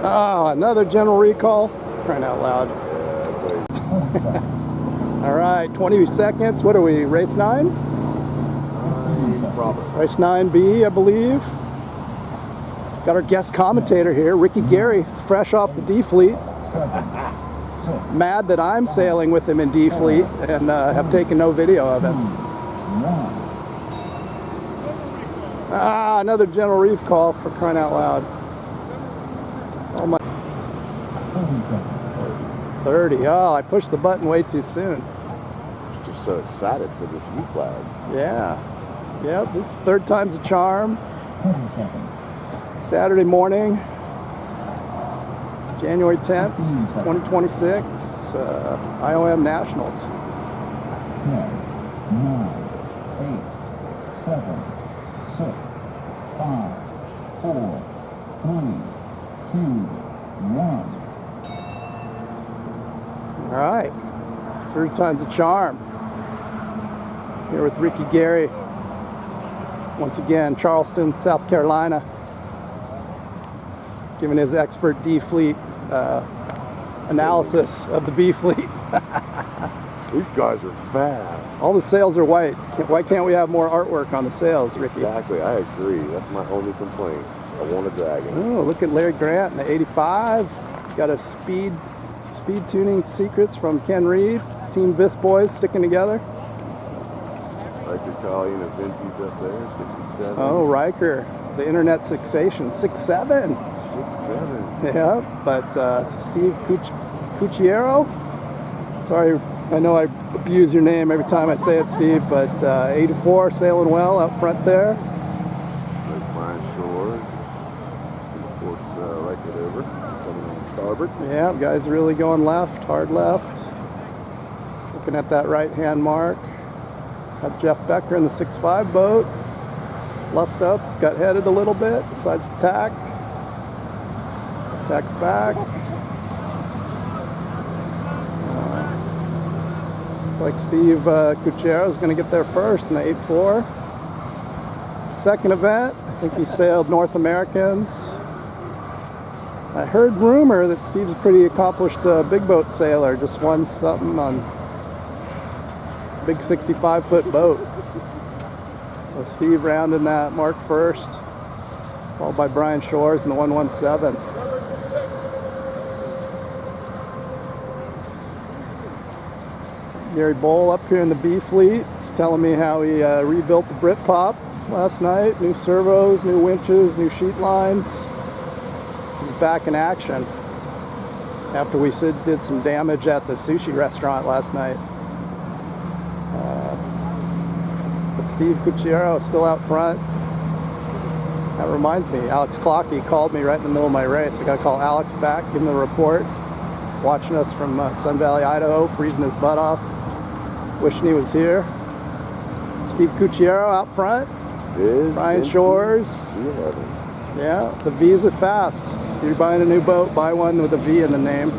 Oh, another general recall. Crying out loud. All right, 20 seconds. What are we, race 9? Race 9B, I believe. Got our guest commentator here, Ricky Gary, fresh off the D Fleet. Mad that I'm sailing with him in D Fleet and have taken no video of him. Ah, another general reef call, for crying out loud. Oh my. 30. Oh, I pushed the button way too soon. Just so excited for this U flag. Yeah. Yep, this is third time's a charm. Saturday morning, January 10th, 2026, IOM Nationals. 10, 9, 8, 7, 6, 5, 4, 3, 2, 1. All right, third time's a charm. Here with Ricky Gary. Once again, Charleston, South Carolina. Giving his expert D Fleet analysis of the B Fleet. These guys are fast. All the sails are white. Why can't we have more artwork on the sails, Ricky? Exactly, I agree. That's my only complaint. I want a dragon. Oh, look at Larry Grant in the 85. Got a speed tuning secrets from Ken Reed. Team Vis boys sticking together. Riker Colleen and Venti's up there, 67. Oh, Riker, the internet sensation, 6'7". 6'7". Yeah, but Steve Cucchiero, sorry, I know I abuse your name every time I say it, Steve, but 84, sailing well out front there. It's like Brian Shore, force Riker over, coming on starboard. Yeah, guys really going left, hard left. Looking at that right-hand mark. Got Jeff Becker in the 6'5" boat. Left up, got headed a little bit, decides to tack. Tacks back. Looks like Steve Cucchiero is going to get there first in the 8'4". Second event, I think he sailed North Americans. I heard rumor that Steve's a pretty accomplished big boat sailor, just won something on a big 65-foot boat. So Steve rounding that mark first, followed by Brian Shores in the 117. Gary Bowl up here in the B Fleet. He's telling me how he rebuilt the Britpop last night. New servos, new winches, new sheet lines. He's back in action after we did some damage at the sushi restaurant last night. But Steve Cucchiero is still out front. That reminds me, Alex Clockey called me right in the middle of my race. I got to call Alex back, give him the report. Watching us from Sun Valley, Idaho, freezing his butt off. Wishing he was here. Steve Cucchiero out front. Brian Shores. Yeah, the V's are fast. If you're buying a new boat, buy one with a V in the name.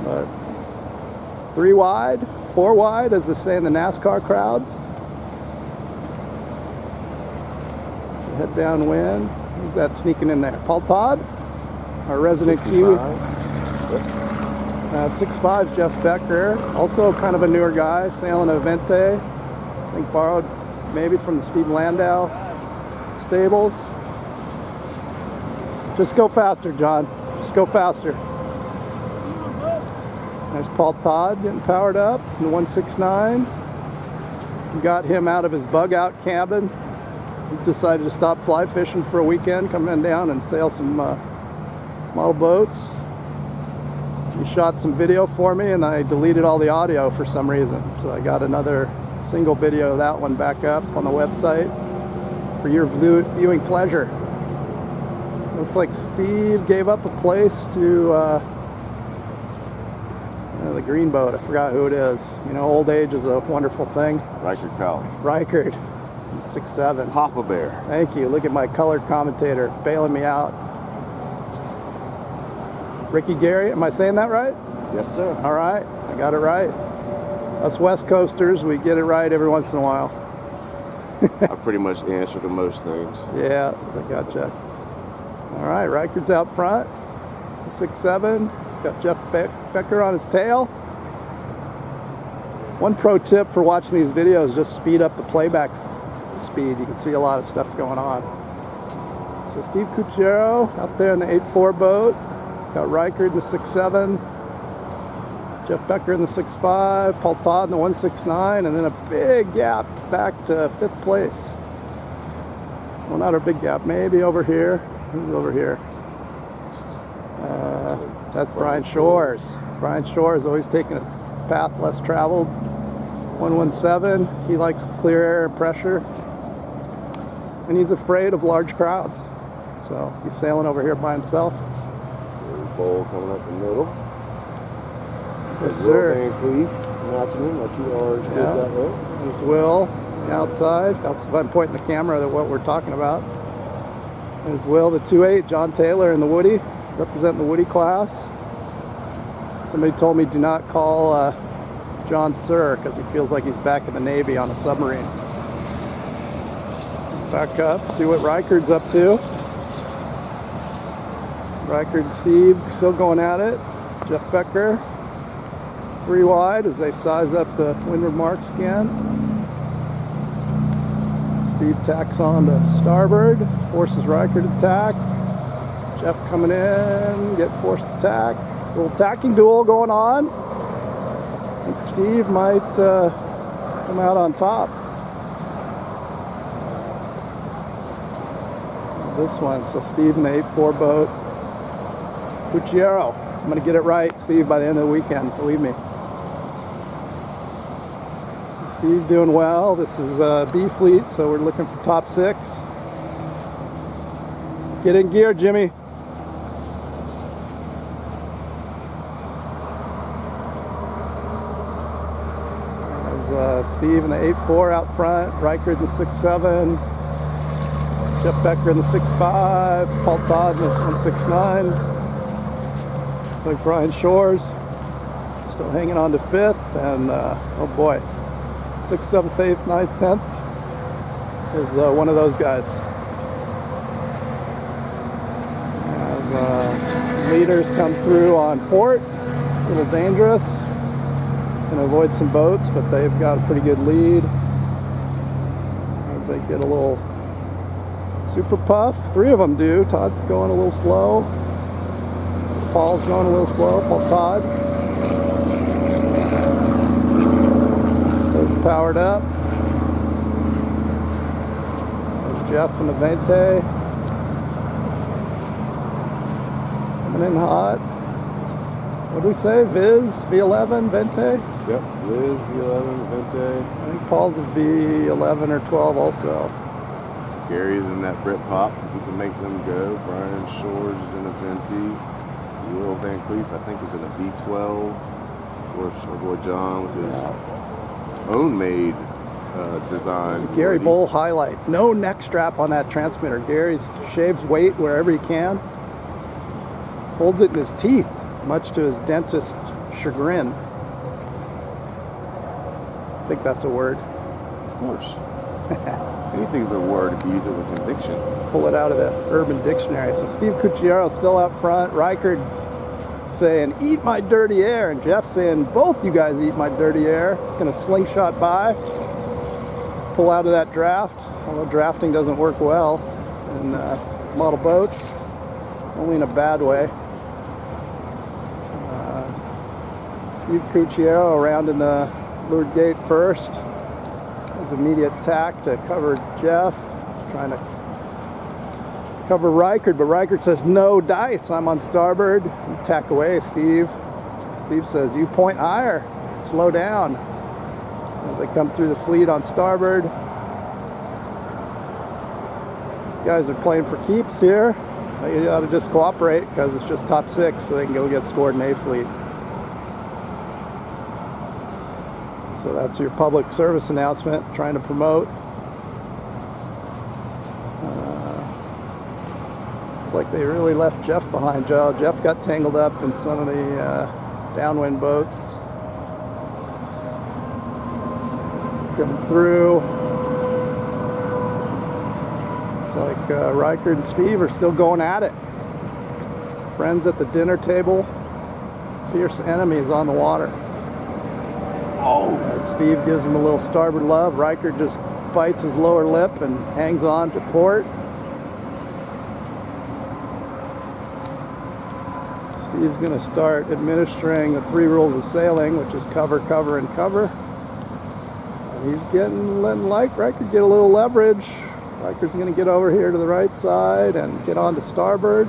But 3 wide, 4 wide, as they say in the NASCAR crowds. So head downwind. Who's that sneaking in there? Paul Todd, our resident Q. 6'5", Jeff Becker, also kind of a newer guy, sailing a Vente. I think borrowed maybe from the Steve Landau stables. Just go faster, John. Just go faster. There's Paul Todd getting powered up in the 169. We got him out of his bug out cabin. He decided to stop fly fishing for a weekend, come in down and sail some model boats. He shot some video for me and I deleted all the audio for some reason. So I got another single video of that one back up on the website for your viewing pleasure. Looks like Steve gave up a place to the green boat. I forgot who it is. You know, old age is a wonderful thing. Riker Collie. Reichard, 6'7". Hobe. Thank you. Look at my colored commentator bailing me out. Ricky Gary, am I saying that right? Yes, sir. All right, I got it right. Us West Coasters, we get it right every once in a while. I pretty much answer to most things. Yeah, I gotcha. All right, Reichard's out front. 6'7". Got Jeff Becker on his tail. One pro tip for watching these videos, just speed up the playback speed. You can see a lot of stuff going on. So Steve Cucchiaro out there in the 8.4 boat. Got Reichard in the 6'7". Jeff Becker in the 6'5", Paul Todd in the 169, and then a big gap back to 5th place. Well, not a big gap, maybe over here. Who's over here? That's Brian Shores. Brian Shores always taking a path less traveled. 117. He likes clear air and pressure, and he's afraid of large crowds. So he's sailing over here by himself. There's Bull coming up the middle. Yes, sir. Van Cleef matching him, like you are kids that way. There's Will, the outside. Helps if I'm pointing the camera at what we're talking about. There's Will, the 2.8, John Taylor in the Woody, representing the Woody class. Somebody told me do not call John Sir, because he feels like he's back in the Navy on a submarine. Back up, see what Reichard's up to. Reichard and Steve still going at it. Jeff Becker 3 wide as they size up the windward marks again. Steve tacks on to starboard, forces Reichard to tack. Jeff coming in, get forced to tack. A little tacking duel going on. I think Steve might come out on top. This one, so Steve in the 8.4 boat. Cucchiaro, I'm going to get it right, Steve, by the end of the weekend, believe me. Steve doing well. This is B fleet, so we're looking for top 6. Get in gear, Jimmy. There's Steve in the 8.4 out front, Reichard in the 6'7", Jeff Becker in the 6'5", Paul Todd in the 169. It's like Brian Shores still hanging on to 5th, and oh boy, 6th, 7th, 8th, 9th, 10th is one of those guys. As leaders come through on port, a little dangerous. Gonna avoid some boats, but they've got a pretty good lead. As they get a little super puff, 3 of them do. Todd's going a little slow. Paul's going a little slow. Paul Todd. Those powered up. There's Jeff and the Vente. Coming in hot. What do we say? Viz, V11, Vente? Yep, Viz, V11, Vente. I think Paul's a V11 or 12 also. Gary's in that Brit Pop because he can make them go. Brian Shores is in a Venti. Will Van Cleef, I think, is in a V12. Of course, our boy John with his own made design. Gary Bull highlight. No neck strap on that transmitter. Gary shaves weight wherever he can. Holds it in his teeth, much to his dentist's chagrin. I think that's a word. Of course. Anything's a word if you use it with conviction. Pull it out of the Urban Dictionary. So Steve Cucchiaro still out front. Reichard saying, eat my dirty air. And Jeff saying, both you guys eat my dirty air. It's going to slingshot by. Pull out of that draft. Although drafting doesn't work well in model boats. Only in a bad way. Steve Cucchiaro around in the leeward gate first. His immediate tack to cover Jeff. Trying to cover Reichard, but Reichard says, no dice, I'm on starboard. You tack away, Steve. Steve says, you point higher, slow down. As they come through the fleet on starboard. These guys are playing for keeps here. They ought to just cooperate because it's just top 6, so they can go get scored in A fleet. So that's your public service announcement, trying to promote. Looks like they really left Jeff behind, Joe. Jeff got tangled up in some of the downwind boats. Coming through. Looks like Riker and Steve are still going at it. Friends at the dinner table. Fierce enemies on the water. Oh! Steve gives him a little starboard love. Riker just bites his lower lip and hangs on to port. Steve's going to start administering the 3 rules of sailing, which is cover, cover, and cover. And he's letting Riker get a little leverage. Riker's going to get over here to the right side and get on to starboard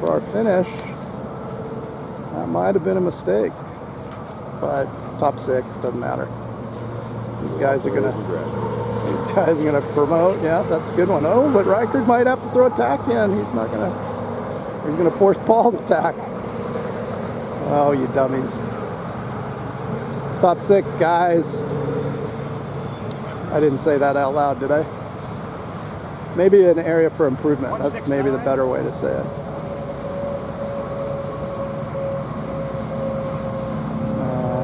for our finish. That might have been a mistake, but top 6 doesn't matter. These guys are gonna promote. Yeah, that's a good one. Oh, but Riker might have to throw a tack in. He's gonna force Paul to tack. Oh, you dummies! Top 6, guys. I didn't say that out loud, did I? Maybe an area for improvement. That's maybe the better way to say it.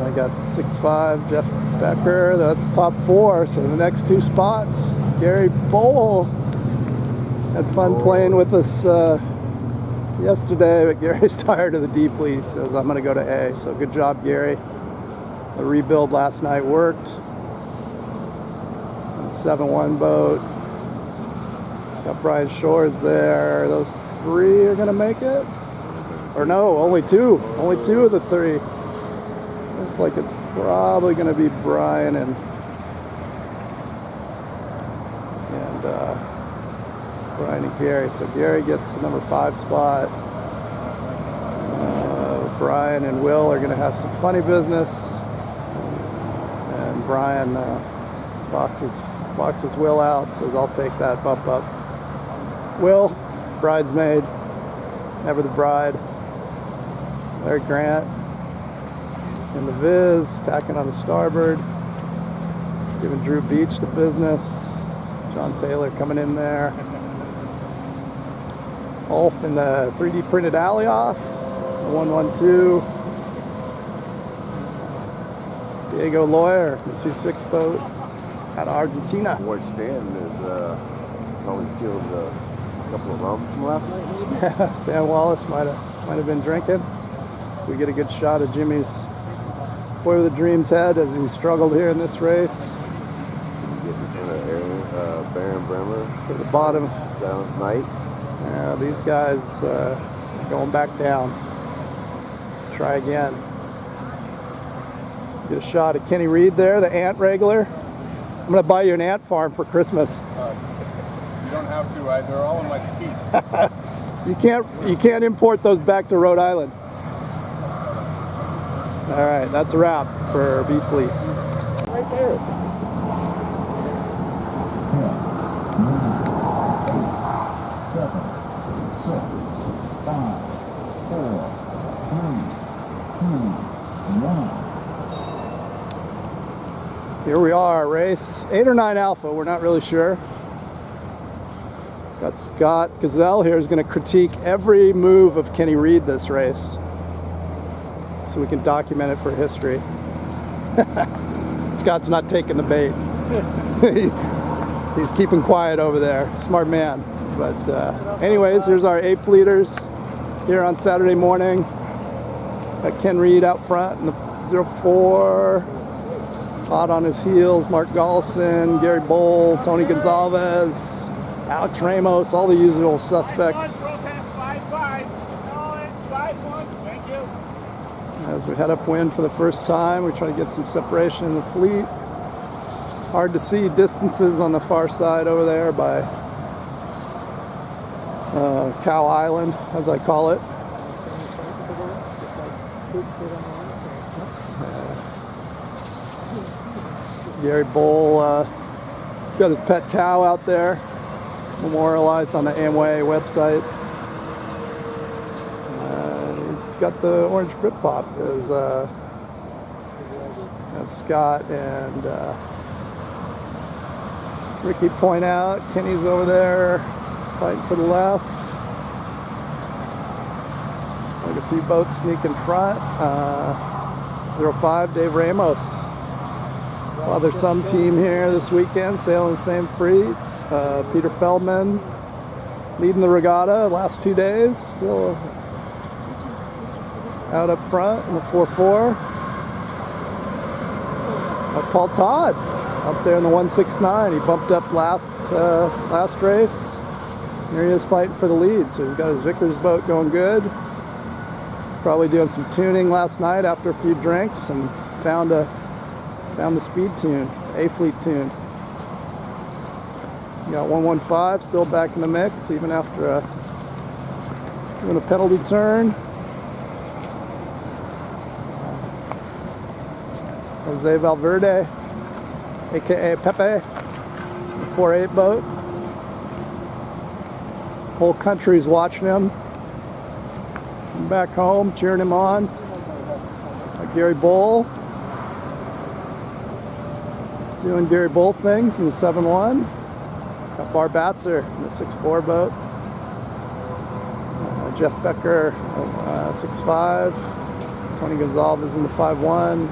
I got 6'5", Jeff Becker. That's top 4. So the next 2 spots, Gary Bowl had fun playing with us yesterday, but Gary's tired of the D fleet. He says, I'm going to go to A. So good job, Gary. The rebuild last night worked. 7-1 boat. Got Brian Shores there. Those 3 are going to make it? Or no, only 2. Only 2 of the 3. Looks like it's probably going to be Brian and Gary. So Gary gets the number 5 spot. Brian and Will are going to have some funny business. And Brian boxes Will out, says, I'll take that bump up. Will, bridesmaid, never the bride. Larry Grant in the Viz, tacking on the starboard, giving Drew Beach the business. John Taylor coming in there. Ulf in the 3D printed Alioth, the 112. Diego Lawyer, the 2.6 boat out of Argentina. Ward Stanton is probably killed a couple of rums from last night. Stan Wallace might have been drinking. So we get a good shot of Jimmy's Boy with a Dream's head as he struggled here in this race. Baron Bremer For the bottom. Silent Night. Yeah, these guys going back down. Try again. Get a shot of Kenny Reed there, the ant regular. I'm going to buy you an ant farm for Christmas. You don't have to. They're all on my feet. You can't import those back to Rhode Island. All right, that's a wrap for B Fleet. Right there. 7, 6, 5, 4, 3, 2, 1. Here we are, race 8 or 9 Alpha, we're not really sure. Got Scott Gazelle here is going to critique every move of Kenny Reed this race, so we can document it for history. Scott's not taking the bait. He's keeping quiet over there. Smart man. But anyways, here's our A Fleeters here on Saturday morning. Got Ken Reed out front in the 04. Hot on his heels, Mark Gollison, Gary Bowl, Tony Gonzalez, Alex Ramos, all the usual suspects. As we head upwind for the first time, we try to get some separation in the fleet. Hard to see distances on the far side over there by Cow Island, as I call it. Gary Bowl, he's got his pet cow out there, memorialized on the Amway website. He's got the orange Britpop as Scott and Ricky point out. Kenny's over there fighting for the left. like a few boats sneak in front. 05 Dave Ramos. Father-son team here this weekend, sailing the same fleet. Peter Feldman leading the regatta last 2 days, still out up front in the 4-4. Paul Todd up there in the 169. He bumped up last race. Here he is fighting for the lead, so he's got his Vickers boat going good. He's probably doing some tuning last night after a few drinks and found the speed tune, A-Fleet tune. You got 115 still back in the mix, even after doing a penalty turn. Jose Valverde, aka Pepe, the 4-8 boat. Whole country's watching him. I'm back home, cheering him on. Gary Bull, doing Gary Bull things in the 7-1. Got Bar Batzer in the 6-4 boat. Jeff Becker, 6-5. Tony Gonzalez in the 5-1.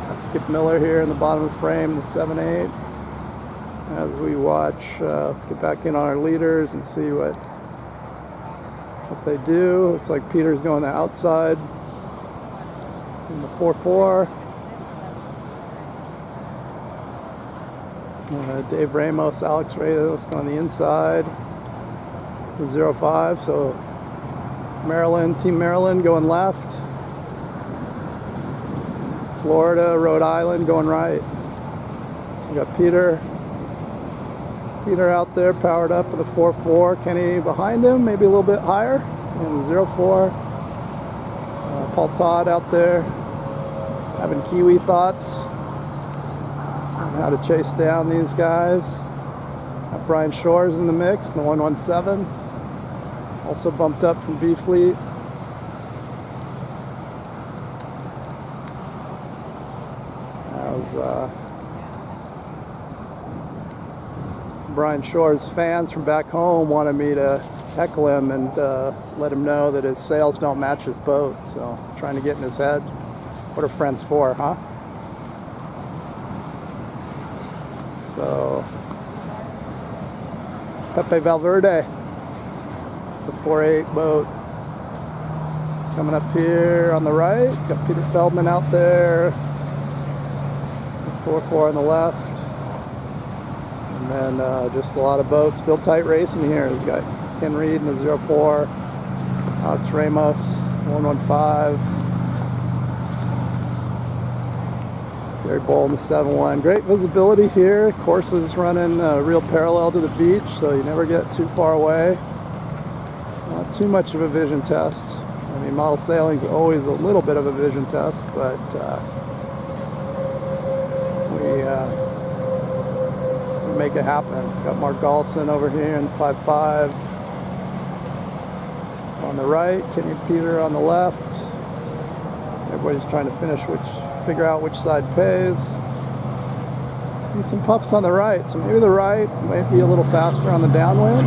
Got Skip Miller here in the bottom of the frame, the 7-8. As we watch, let's get back in on our leaders and see what they do. Looks like Peter's going the outside in the 4-4. Dave Ramos, Alex Reyes going the inside. The 0-5. So Team Maryland going left. Florida, Rhode Island going right. So we got Peter out there powered up with a 4-4. Kenny behind him, maybe a little bit higher. And the 0-4. Paul Todd out there having Kiwi thoughts on how to chase down these guys. Got Brian Shores in the mix, in the 117. Also bumped up from B-Fleet. Brian Shore's fans from back home wanted me to heckle him and let him know that his sails don't match his boat. So trying to get in his head. What are friends for, huh? So Pepe Valverde, the 4-8 boat, coming up here on the right. Got Peter Feldman out there. 4-4 on the left. And then just a lot of boats. Still tight racing here. He's got Ken Reed in the 0-4. Alex Ramos, 115. Gary Bull in the 7-1. Great visibility here. Course is running real parallel to the beach, so you never get too far away. Not too much of a vision test. I mean, model sailing is always a little bit of a vision test, but we make it happen. Got Mark Gallson over here in 5-5 on the right, Kenny and Peter on the left. Everybody's trying to figure out which side pays. See some puffs on the right, so maybe the right might be a little faster on the downwind.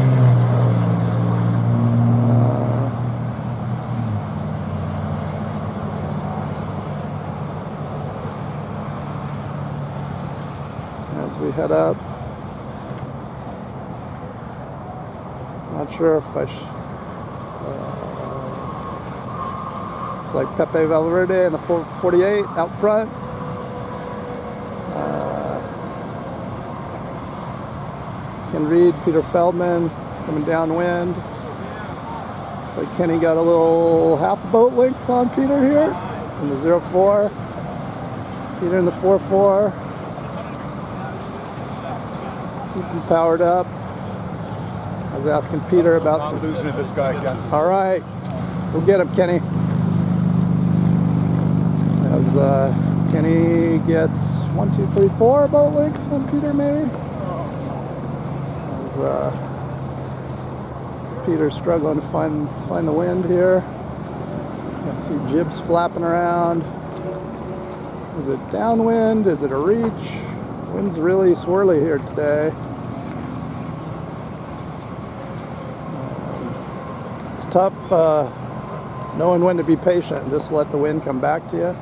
As we head up. Not sure if I it's like Pepe Valverde and the 448 out front. Ken Reed, Peter Feldman coming downwind. It's like Kenny got a little half boat length on Peter here in the 0-4. Peter in the 4-4. Keep him powered up. I was asking Peter about I'm losing to this guy again. All right, we'll get him, Kenny. As Kenny gets 1, 2, 3, 4 boat lengths on Peter, maybe. As Peter's struggling to find the wind here. You can see jibs flapping around. Is it downwind? Is it a reach? Wind's really swirly here today. It's tough knowing when to be patient and just let the wind come back to you.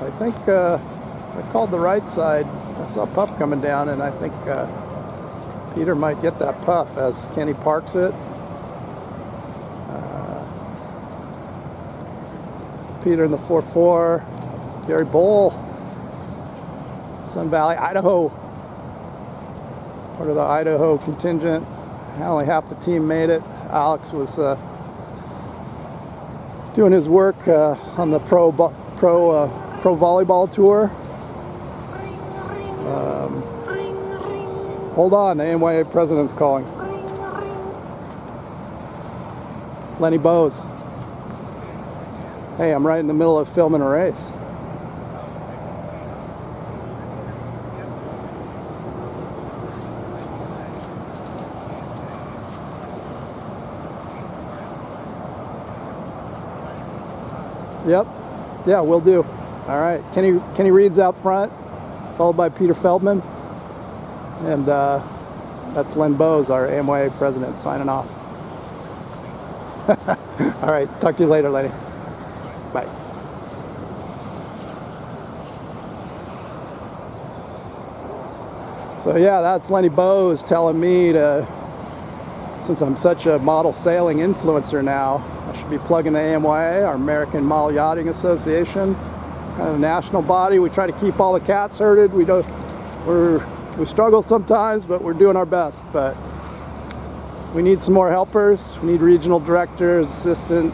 I think I called the right side. I saw puff coming down, and I think Peter might get that puff as Kenny parks it. Peter in the 4-4. Gary Bowl, Sun Valley, Idaho. Part of the Idaho contingent. Only half the team made it. Alex was doing his work on the pro volleyball tour. Hold on, the AMYA president's calling. Lenny Bowes. Hey, I'm right in the middle of filming a race. Yep. Yeah, will do. All right. Kenny Reed's out front, followed by Peter Feldman. And that's Len Bowes, our AMYA president, signing off. All right. Talk to you later, Lenny. Bye. So yeah, that's Lenny Bowes telling me to, since I'm such a model sailing influencer now, I should be plugging the AMYA, our American Model Yachting Association, kind of a national body. We try to keep all the cats herded. We struggle sometimes, but we're doing our best. But we need some more helpers. We need regional directors, assistant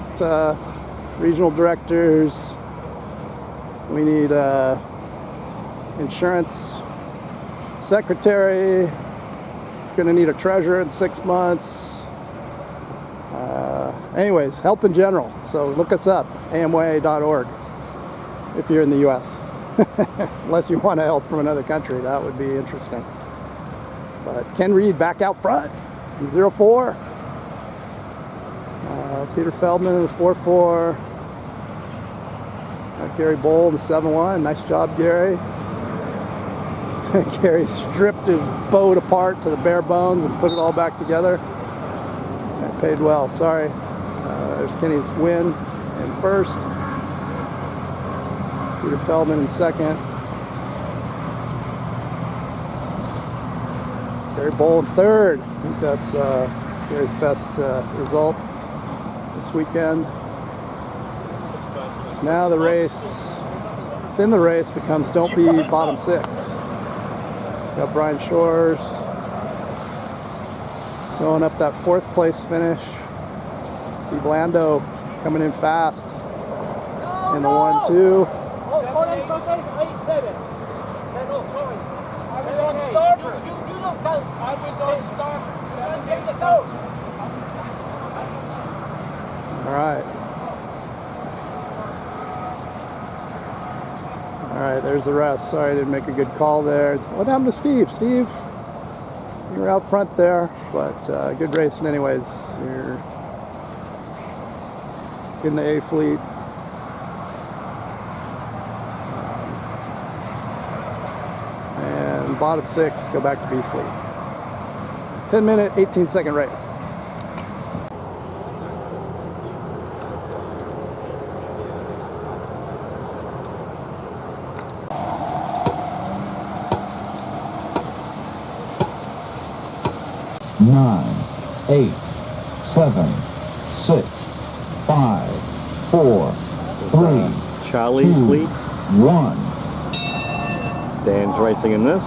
regional directors. We need insurance secretary. We're going to need a treasurer in 6 months. Anyways, help in general. So look us up, amya.org, if you're in the U.S. Unless you want to help from another country, that would be interesting. But Ken Reed back out front in 04. Peter Feldman in the 4-4. Gary Bowl in the 7-1. Nice job, Gary. Gary stripped his boat apart to the bare bones and put it all back together. That paid well. Sorry. There's Kenny's win in first. Peter Feldman in second. Gary Bowl in third. I think that's Gary's best result this weekend. So now the race, within the race, becomes don't be bottom six. It's got Brian Shores sewing up that 4th place finish. Steve Lando coming in fast in the 1-2. All right, there's the rest. Sorry I didn't make a good call there. What happened to Steve? Steve, you were out front there, but good racing anyways. You're in the A fleet. And bottom 6, go back to B fleet. 10-minute, 18-second race. Nine, 8, 7, 6, 5, 4, 3, Charlie 2, fleet. 1. Dan's racing in this.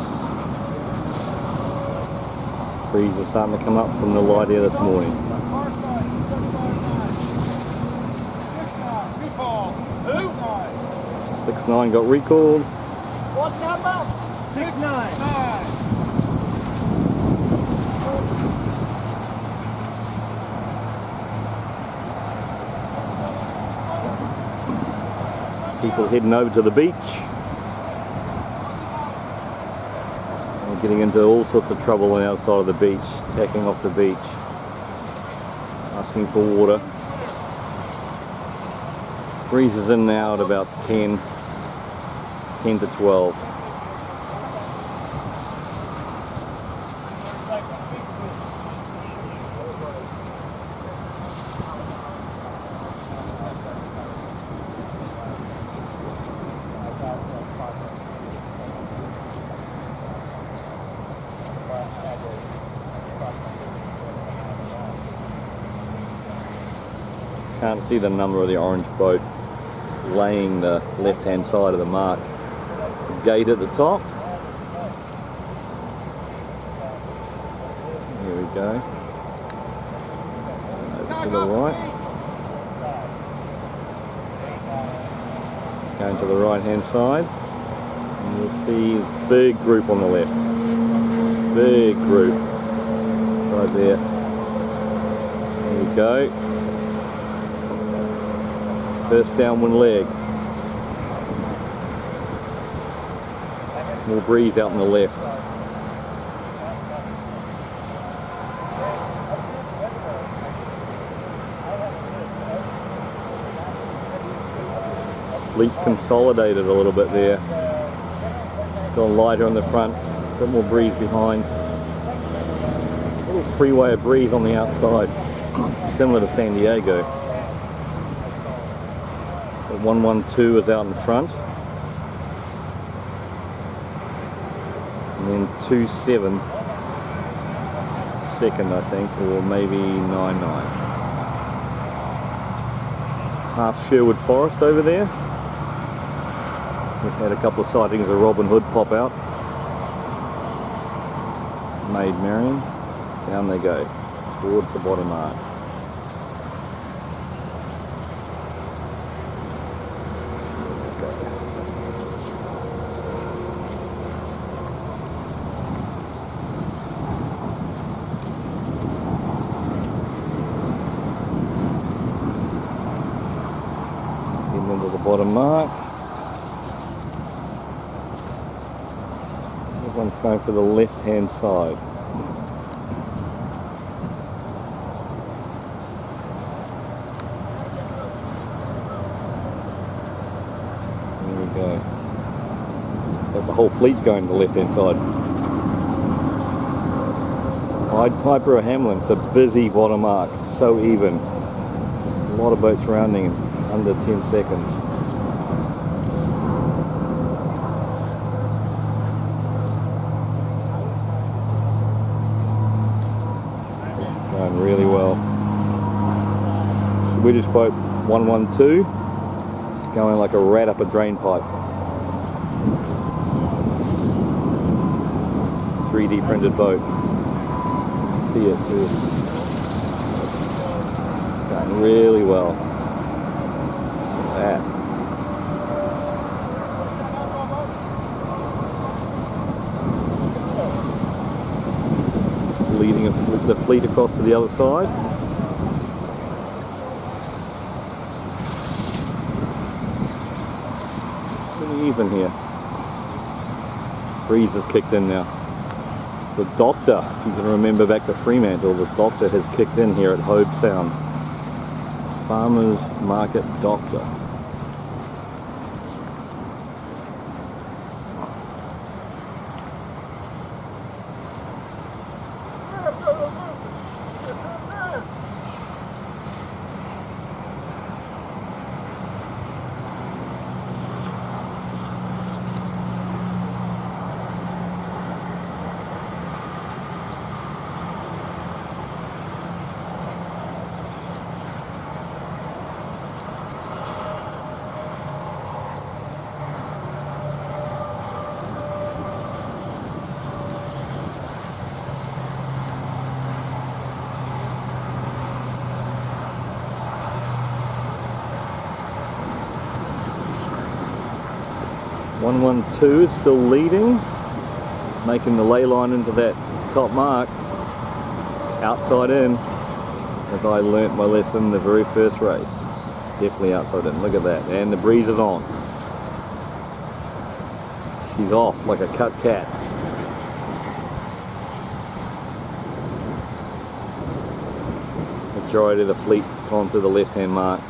Breeze is starting to come up from the light here this morning. 6-9 got recalled. What number? 6-9. People heading over to the beach. We're getting into all sorts of trouble on the outside of the beach, tacking off the beach, asking for water. Breeze is in now at about 10 to 12. Can't see the number of the orange boat. It's laying the left-hand side of the mark. Gate at the top. Here we go. It's going over to the right. It's going to the right-hand side. And you'll see this big group on the left. Big group. Right there. There we go. First downwind leg. More breeze out on the left. Fleet's consolidated a little bit there. Gone lighter on the front, a bit more breeze behind. A little freeway of breeze on the outside, similar to San Diego. The 112 is out in front. And then 27 second, I think, or maybe 99. Past Sherwood Forest over there. We've had a couple of sightings of Robin Hood pop out. Maid Marian. Down they go, towards the bottom mark. Into the bottom mark. Everyone's going for the left hand side. There we go. So the whole fleet's going to the left hand side. Piper Hamlin, it's a busy bottom mark, so even. A lot of boats rounding in under 10 seconds. Going really well. Swedish boat 112. It's going like a rat up a drain pipe. 3D printed boat. See it too. It's going really well. That. Leading the fleet across to the other side. Pretty even here. Breeze has kicked in now. The Doctor, if you can remember back to Fremantle, the Doctor has kicked in here at Hobe Sound. Farmers Market Doctor. One 112 is still leading, making the ley line into that top mark. It's outside in, as I learnt my lesson the very first race. It's definitely outside in. Look at that, and the breeze is on. She's off like a cut cat. Majority of the fleet has gone to the left-hand mark.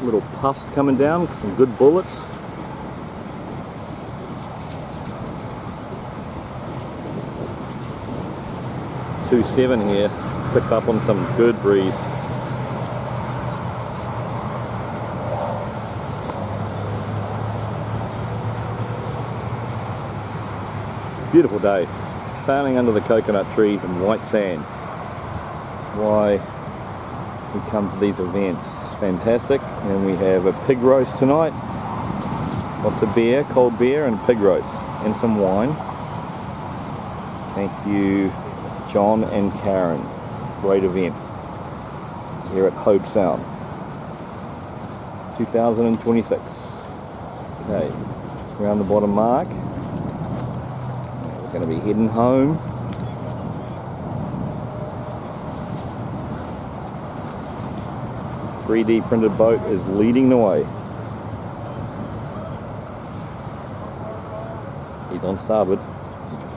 Little puffs coming down, some good bullets. .27 here, picked up on some good breeze. Beautiful day, sailing under the coconut trees and white sand. That's why we come to these events. It's fantastic. And we have a pig roast tonight. Lots of beer, cold beer and pig roast and some wine. Thank you, John and Karen. Great event here at Hobe Sound 2026. Okay, around the bottom mark. We're going to be heading home. The 3D printed boat is leading the way. He's on starboard. A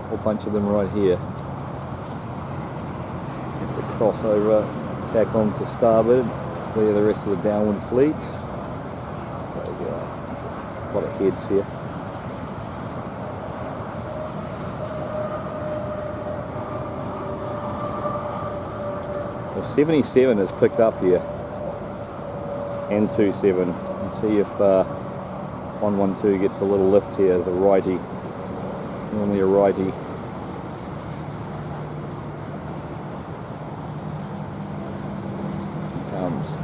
whole bunch of them right here. Have to cross over, tack on to starboard, clear the rest of the downward fleet. So, a lot of heads here. So 77 is picked up here, and 27. We'll see if 112 gets a little lift here as a righty. It's normally a righty. Here she comes.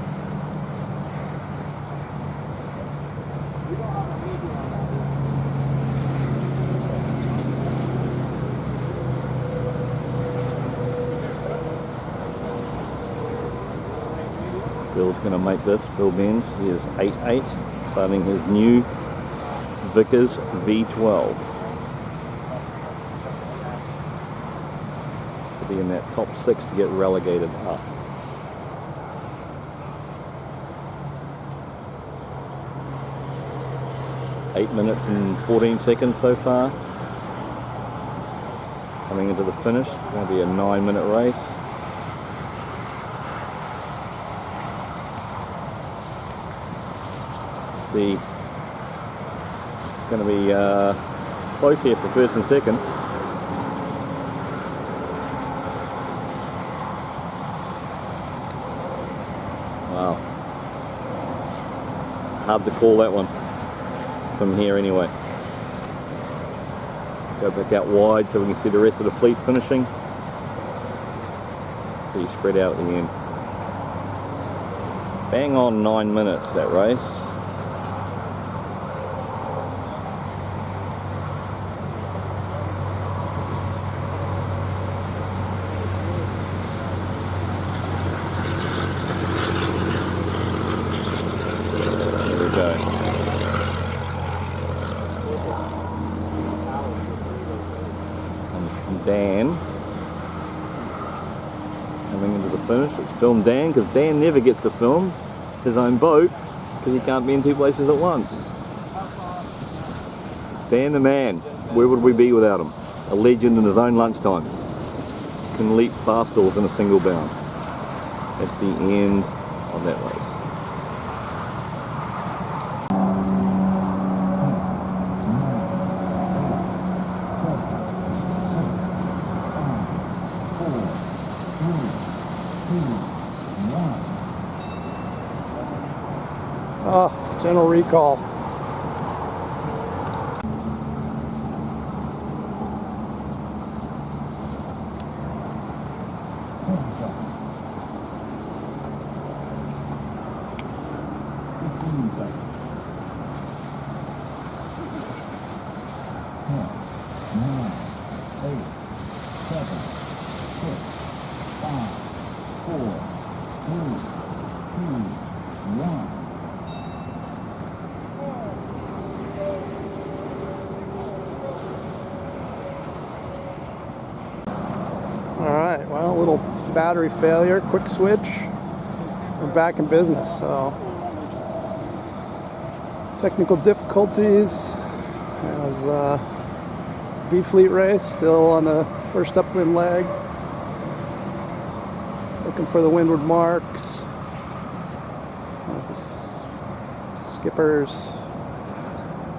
Bill's going to make this. Bill Benz, he is 8'8", sailing his new Vickers V12. To be in that top 6 to get relegated up. Eight minutes and 14 seconds so far. Coming into the finish, it's going to be a 9-minute race. See, it's going to be close here for first and second. Wow, hard to call that one from here anyway. Go back out wide so we can see the rest of the fleet finishing. Pretty spread out at the end. Bang on 9 minutes that race. Dan coming into the finish. Let's film Dan, because Dan never gets to film his own boat because he can't be in two places at once. Dan the man, where would we be without him? A legend in his own lunchtime. Can leap fastballs in a single bound. That's the end of that race. Oh, general recall. Alright, well, a little battery failure, quick switch. We're back in business, so technical difficulties as B Fleet race, still on the first upwind leg. Looking for the windward marks. As the skippers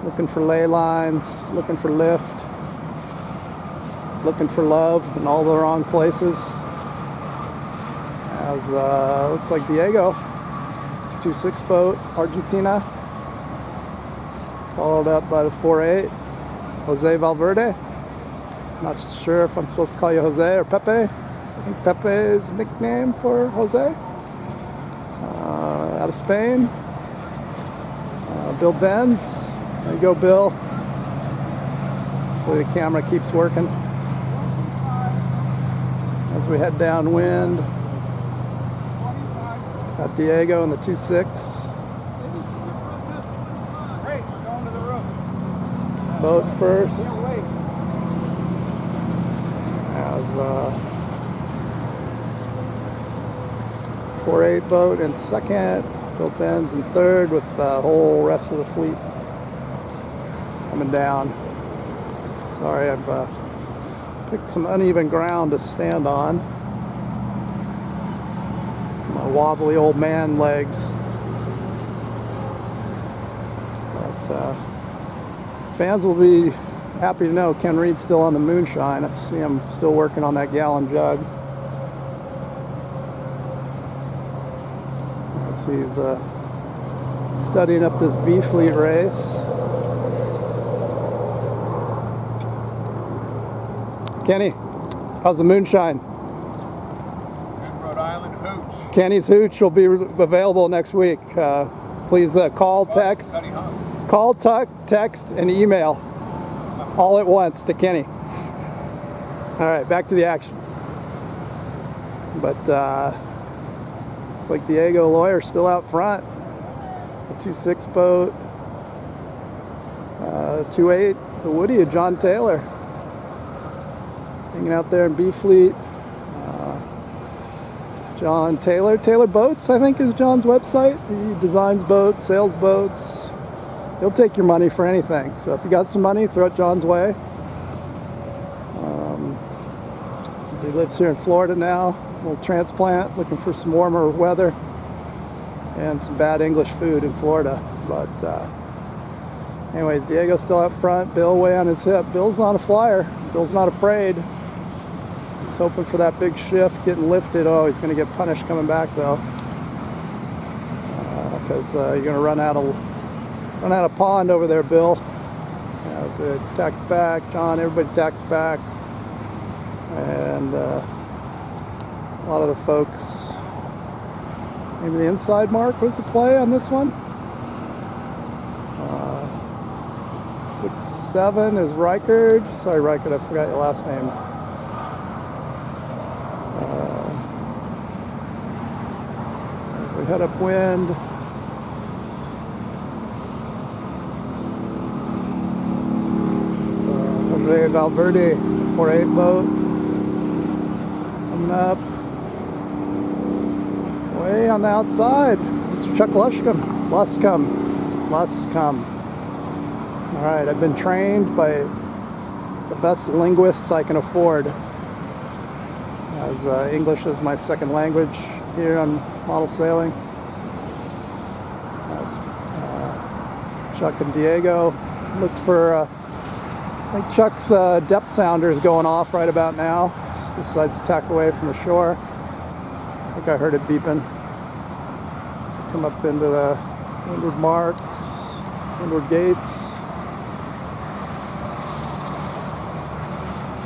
looking for ley lines, looking for lift. Looking for love in all the wrong places. As looks like Diego, 2.6 boat, Argentina, followed up by the 4.8, Jose Valverde. Not sure if I'm supposed to call you Jose or Pepe. I think Pepe is nickname for Jose. Out of Spain. Bill Benz. There you go, Bill. Hopefully the camera keeps working. As we head downwind, got Diego in the 2.6. Great, going to the roof. Boat first. Don't wait. As 4.8 boat in second. Bill Benz in third with the whole rest of the fleet coming down. Sorry, I've picked some uneven ground to stand on. My wobbly old man legs. But fans will be happy to know Ken Reed's still on the moonshine. I see him still working on that gallon jug. As he's studying up this B fleet race. Kenny, how's the moonshine? Good Rhode Island hooch. Kenny's hooch will be available next week. Please call, text, text, and email all at once to Kenny. All right, back to the action. But it's like Diego Lawyer's still out front. The 2.6 boat, 2.8, the Woody of John Taylor. Hanging out there in B Fleet. John Taylor. Taylor Boats, I think, is John's website. He designs boats, sails boats. He'll take your money for anything. So if you got some money, throw it John's way. As he lives here in Florida now, a little transplant, looking for some warmer weather and some bad English food in Florida. But anyways, Diego's still up front. Bill way on his hip. Bill's on a flyer. Bill's not afraid. He's hoping for that big shift, getting lifted. Oh, he's going to get punished coming back though, because you're going to run out of pond over there, Bill. As it tacks back, John. Everybody tacks back, and a lot of the folks. Maybe the inside mark was the play on this one. 6-7 is Reichard. Sorry, Reichard, I forgot your last name. As we head upwind, so Jose Valverde, 4.8 boat, coming up. Way on the outside, Mr. Chuck Luscombe. All right, I've been trained by the best linguists I can afford, as English is my second language here on model sailing. That's Chuck and Diego. Look for, I think Chuck's depth sounder is going off right about now. Decides to tack away from the shore. I think I heard it beeping. So come up into the windward marks, windward gates.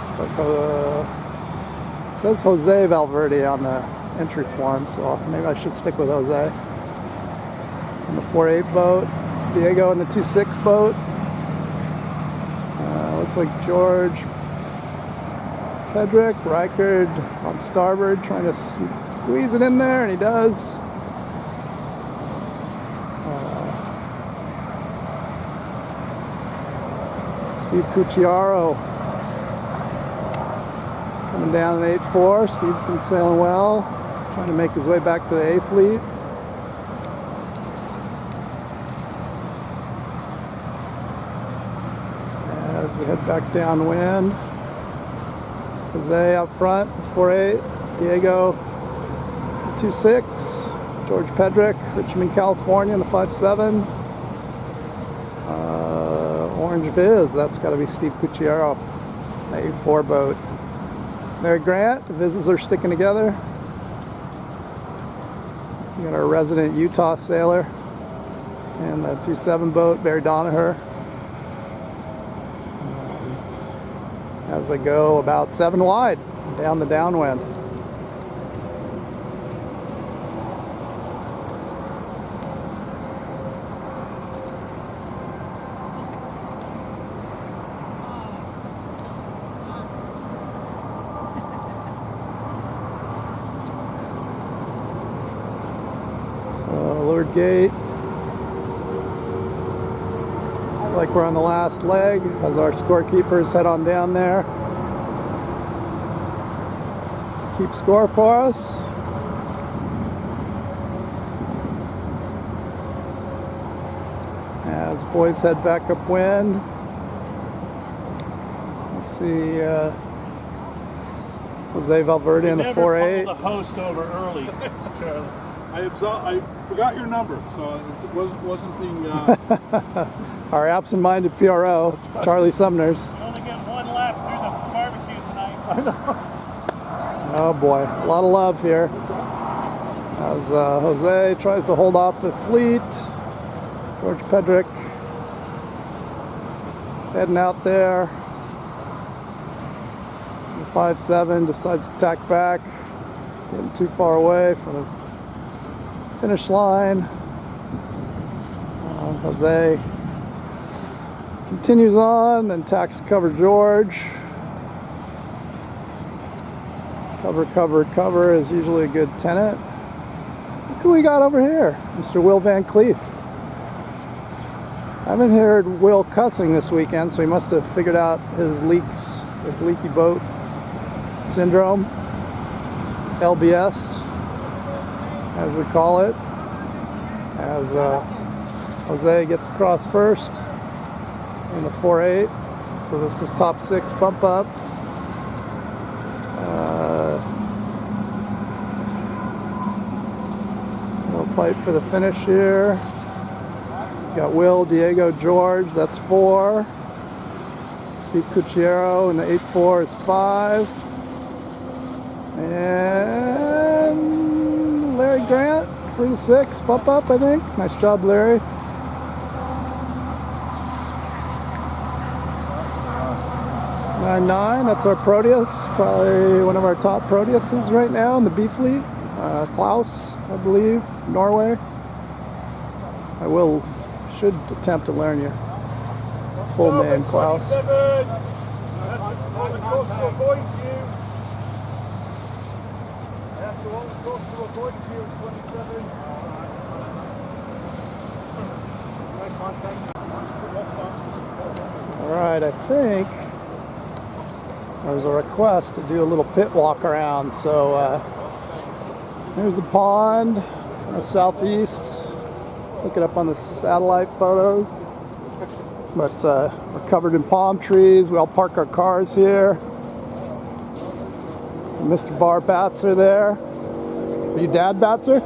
It's like it says Jose Valverde on the entry form, so maybe I should stick with Jose. On the 4.8 boat, Diego in the 2.6 boat. Looks like George Pedrick, Reichard on starboard, trying to squeeze it in there, and he does. Steve Cucciaro coming down at 8-4. Steve's been sailing well, trying to make his way back to the A fleet. As we head back downwind, Jose out front, 4.8, Diego, 2.6, George Pedrick, Richmond, California, in the 5.7. Orange Viz, that's got to be Steve Cucciaro, the 8.4 boat. Mary Grant, the Vizes are sticking together. We got our resident Utah sailor, and the 2.7 boat, Barry Donaher. as I go about 7 wide down the downwind. Leeward gate. It's like we're on the last leg as our scorekeepers head on down there. Keep score for us. As boys head back upwind. We'll see Jose Valverde in the 4.8. The host over early. I forgot your number, so it wasn't the. Our absent-minded PRO, Charlie Sumners. You only get 1 lap through the barbecue tonight. Oh boy, a lot of love here. As Jose tries to hold off the fleet. George Pedrick heading out there. The 5.7 decides to tack back, getting too far away from the finish line. Jose continues on and tacks cover George. Cover is usually a good tenet. Look who we got over here, Mr. Will Van Cleef. I haven't heard Will cussing this weekend, so he must have figured out his leaky boat syndrome, LBS, as we call it. As Jose gets across first in the 4.8, so this is top 6 pump up. We'll fight for the finish here. Got Will, Diego, George, that's 4. Steve Cucchiero in the 8.4 is 5. And Larry Grant for the 6, pump up, I think. Nice job, Larry. Nine, that's our Proteus, probably one of our top Proteuses right now in the B fleet. Klaus, I believe, Norway. I should attempt to learn your full name, Klaus. All right, I think there's a request to do a little pit walk around. So there's the pond in the southeast. Look it up on the satellite photos. But we're covered in palm trees. We all park our cars here. And Mr. Bar Batzer there. Are you Dad Batzer?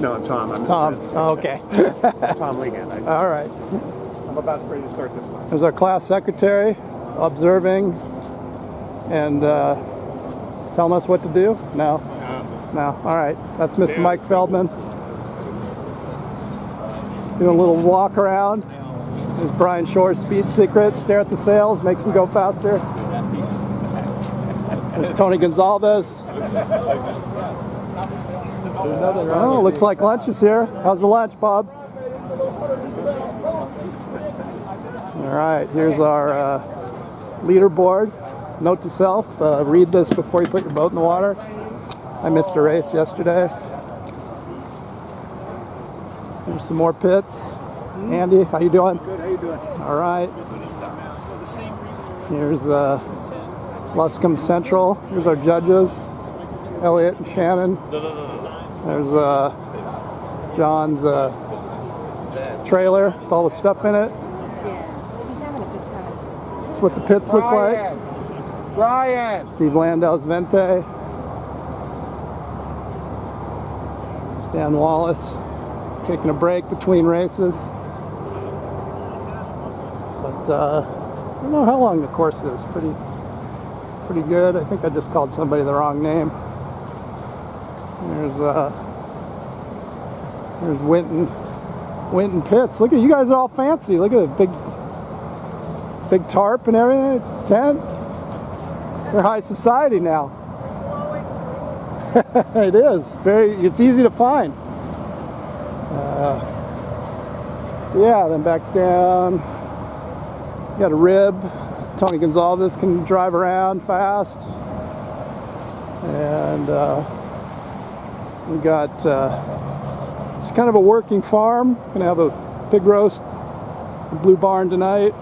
No, I'm Tom. I'm Tom. Oh, okay. Tom Legan. All right. I'm about ready to start this one. There's our class secretary observing and telling us what to do? No. No. All right. That's Mr. Mike Feldman. Doing a little walk around. There's Brian Shore's speed secret. Stare at the sails, makes them go faster. There's Tony Gonzalez. Oh, looks like lunch is here. How's the lunch, Bob? All right, here's our leaderboard. Note to self, read this before you put your boat in the water. I missed a race yesterday. There's some more pits. Andy, how you doing? Good, how you doing? All right. Here's Luscombe Central. Here's our judges, Elliot and Shannon. There's John's trailer with all the stuff in it. Yeah, he's having a good time. That's what the pits look like. Brian! Steve Landau's Vente. Stan Wallace taking a break between races. But I don't know how long the course is. Pretty good. I think I just called somebody the wrong name. There's Winton Pits. Look at you guys are all fancy. Look at the big tarp and everything. Tent. They're high society now. It is it's easy to find. So yeah, then back down. Got a rib. Tony Gonzalez can drive around fast, and we got it's kind of a working farm. Gonna have a pig roast, a blue barn tonight.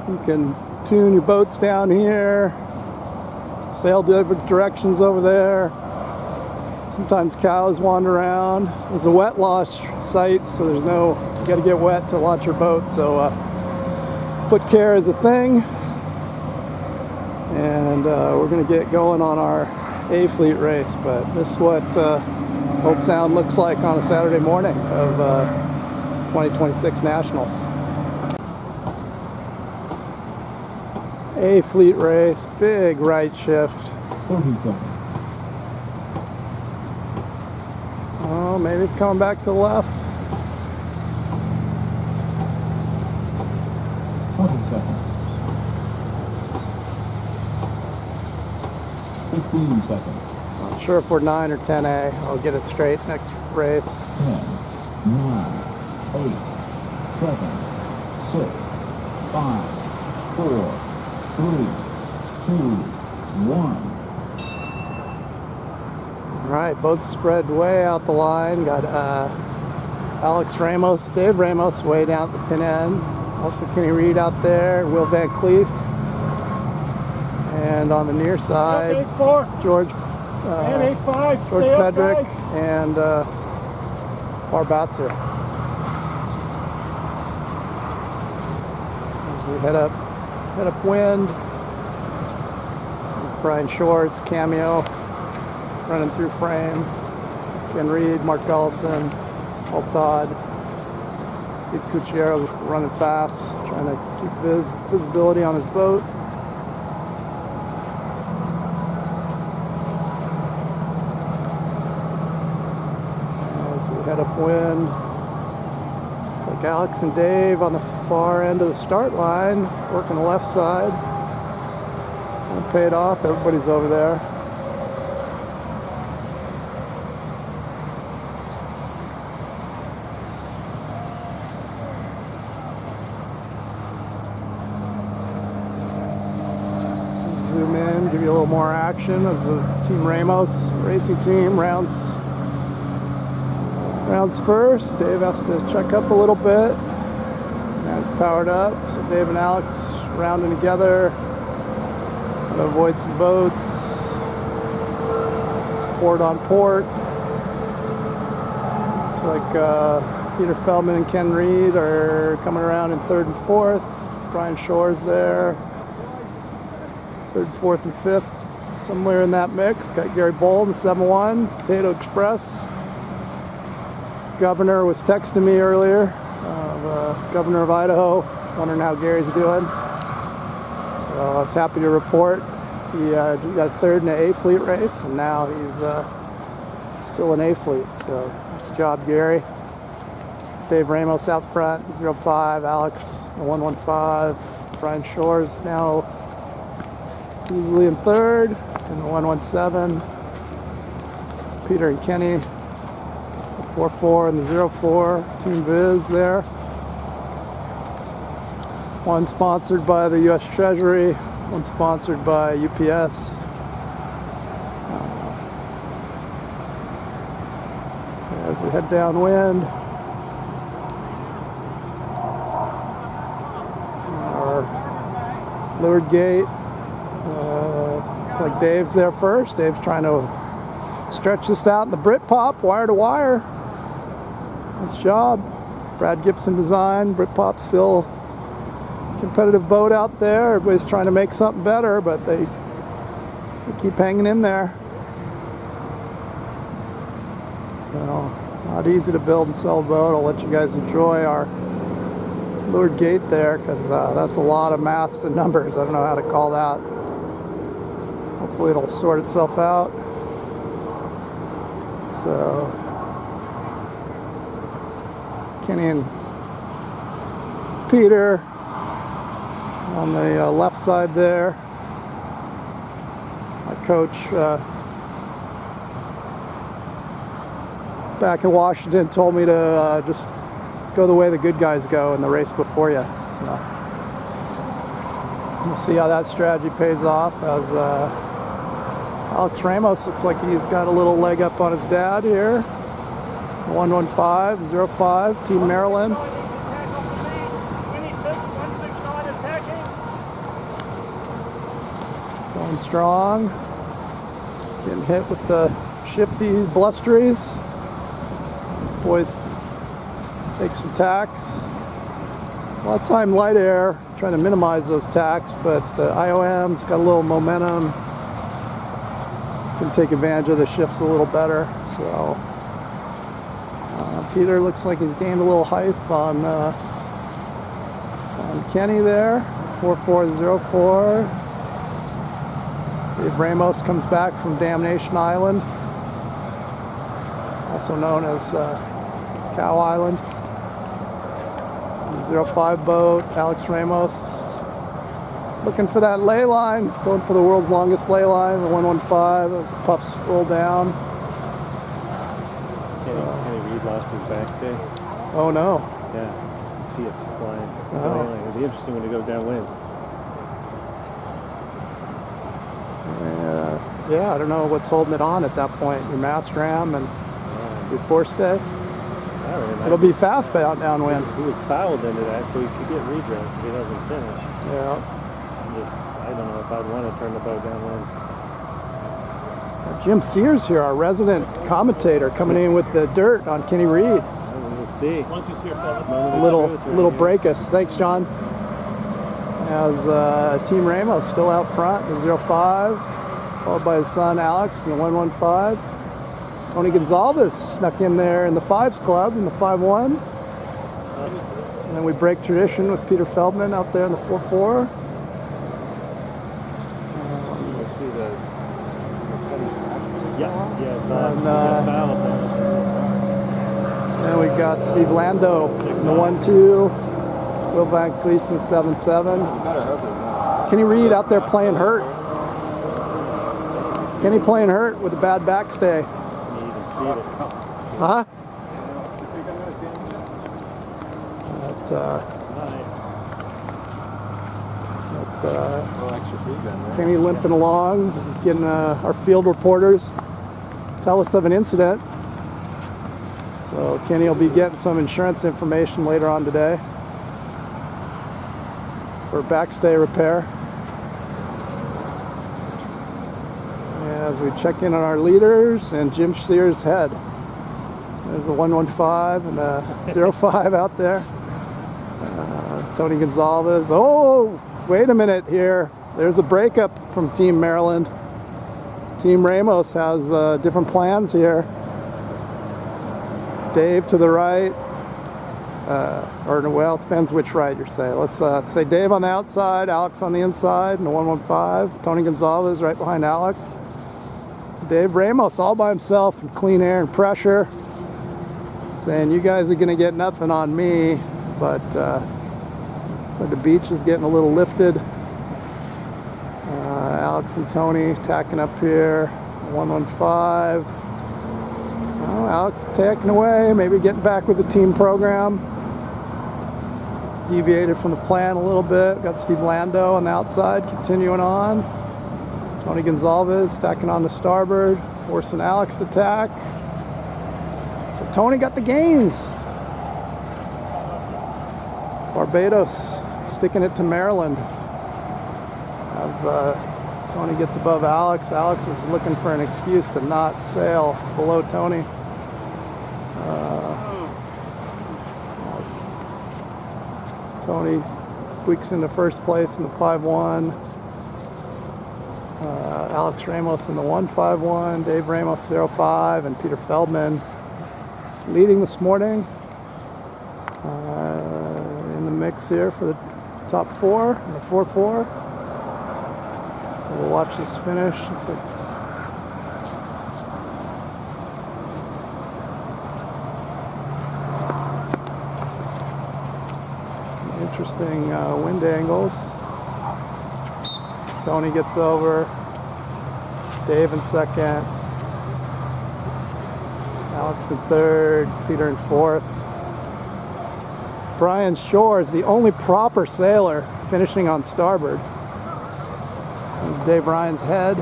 You can tune your boats down here, sail different directions over there. Sometimes cows wander around. There's a wet launch site, so you got to get wet to launch your boat. So foot care is a thing, and we're going to get going on our A Fleet race. But this is what Hobe Sound looks like on a Saturday morning of 2026 Nationals. A Fleet race, big right shift. 30 seconds. Oh, maybe it's coming back to the left. 20 seconds. 15 seconds. Not sure if we're 9 or 10A. I'll get it straight next race. 10, 9, 8, 7, 6, 5, 4, 3, 2, 1. Alright, boats spread way out the line. Got Alex Ramos, Dave Ramos way down at the pin end. Also Kenny Reed out there, Will Van Cleef. And on the near side, George Pedrick and Barbatzer. As we head upwind, there's Brian Shore's cameo running through frame. Ken Reed, Mark Ellison, Paul Todd, Steve Cucchiero running fast, trying to keep visibility on his boat. As we head upwind, it's like Alex and Dave on the far end of the start line, working the left side. And paid off, everybody's over there. Zoom in, give you a little more action as the Team Ramos racing team rounds first. Dave has to check up a little bit. Now he's powered up, so Dave and Alex rounding together. Gonna avoid some boats. Port on port. Looks like Peter Feldman and Ken Reed are coming around in 3rd and 4th. Brian Shore's there. 3rd, 4th, and 5th, somewhere in that mix. Got Gary Bolden, 7-1, Potato Express. Governor was texting me earlier, Governor of Idaho, wondering how Gary's doing. So I was happy to report he got a 3rd in an A Fleet race, and now he's still in A Fleet. So nice job, Gary. Dave Ramos out front, 0-5, Alex, the 1-1-5. Brian Shore's now easily in 3rd, and the 1-1-7. Peter and Kenny, the 4-4 and the 0-4. Team Viz there. One sponsored by the U.S. Treasury, one sponsored by UPS. As we head downwind, our leeward gate. Looks like Dave's there first. Dave's trying to stretch this out in the Britpop, wire to wire. Nice job. Brad Gibson design. Britpop still a competitive boat out there. Everybody's trying to make something better, but they keep hanging in there. So, not easy to build and sell a boat. I'll let you guys enjoy our leeward gate there, because that's a lot of maths and numbers. I don't know how to call that. Hopefully it'll sort itself out. So Kenny and Peter on the left side there. coach back in Washington told me to just go the way the good guys go in the race before you. So we'll see how that strategy pays off as Alex Ramos looks like he's got a little leg up on his dad here. 115.05, Team Maryland. Going strong. Getting hit with the shifty blusteries. These boys take some tacks. A lot of time light air, trying to minimize those tacks, but the IOM's got a little momentum. Can take advantage of the shifts a little better. So Peter looks like he's gained a little height on Kenny there. 4404. Dave Ramos comes back from Damnation Island, also known as Cow Island. 05 boat, Alex Ramos looking for that ley line, going for the world's longest ley line, the 115 as the puffs roll down. Kenny Reed lost his backstay. Oh no. Yeah, you can see it flying. Oh. It'll be interesting when it goes downwind. Yeah, I don't know what's holding it on at that point. Your mast ram and your forestay. It'll be fast downwind. He was fouled into that, so he could get redress if he doesn't finish. Yeah. I don't know if I'd want to turn the boat downwind. Jim Sears here, our resident commentator, coming in with the dirt on Kenny Reed. We'll see. Once he's here, fellas. Little break us. Thanks, John. As Team Ramos still out front, the 05, followed by his son Alex in the 115. Tony Gonzalez snuck in there in the 5s club in the 5-1. And then we break tradition with Peter Feldman out there in the 4-4. I see the Penny's max. Yeah, it's And, fouled there. Then we got Steve Lando in the 1-2. Will Van Cleese in the 7-7. Kenny Reed out there playing hurt. Kenny playing hurt with a bad backstay. Huh? Kenny limping along, getting our field reporters tell us of an incident. So Kenny will be getting some insurance information later on today for backstay repair. As we check in on our leaders and Jim Sears' head. There's the 115 and the 05 out there. Tony Gonzalez. Oh, wait a minute here. There's a breakup from Team Maryland. Team Ramos has different plans here. Dave to the right. Or well, it depends which right you're saying. Let's say Dave on the outside, Alex on the inside, and the 115. Tony Gonzalez right behind Alex. Dave Ramos all by himself in clean air and pressure, saying you guys are gonna get nothing on me, but so the beach is getting a little lifted. Alex and Tony tacking up here, 115. Oh, Alex tacking away, maybe getting back with the team program. Deviated from the plan a little bit. Got Steve Lando on the outside, continuing on. Tony Gonzalez tacking on the starboard, forcing Alex to tack. So Tony got the gains. Barbados sticking it to Maryland. As Tony gets above Alex, Alex is looking for an excuse to not sail below Tony. As Tony squeaks into first place in the 5-1. Alex Ramos in the 151, Dave Ramos 05, and Peter Feldman leading this morning in the mix here for the top 4 and the 4-4. So we'll watch this finish. Looks like some interesting wind angles. Tony gets over. Dave in second. Alex in third. Peter in fourth. Brian Shore is the only proper sailor finishing on starboard. There's Dave Ryan's head.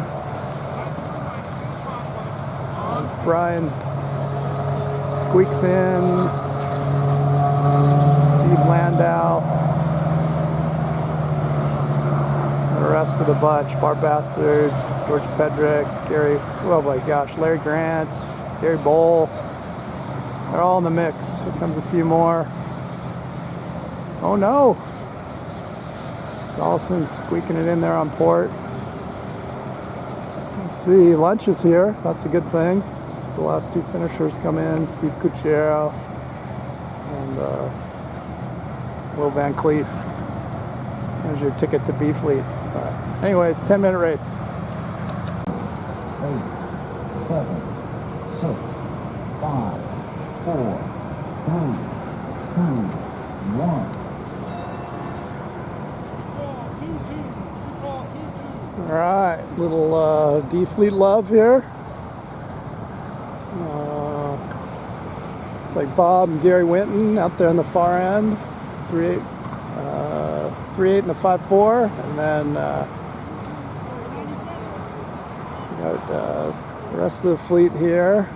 As Brian squeaks in. Steve Landau. The rest of the bunch, Barb Batzard, George Pedrick, Gary, oh my gosh, Larry Grant, Gary Bowl. They're all in the mix. Here comes a few more. Oh no! Dawson's squeaking it in there on port. Let's see, lunch is here. That's a good thing. So the last two finishers come in, Steve Cucchiaro and Will Van Cleef. There's your ticket to B Fleet. Anyways, 10-minute race. 8, 7, 6, 5, 4, 3, 2, 1. All right, little D Fleet love here. It's like Bob and Gary Winton out there on the far end, 3.8 in the 5.4, and then got the rest of the fleet here.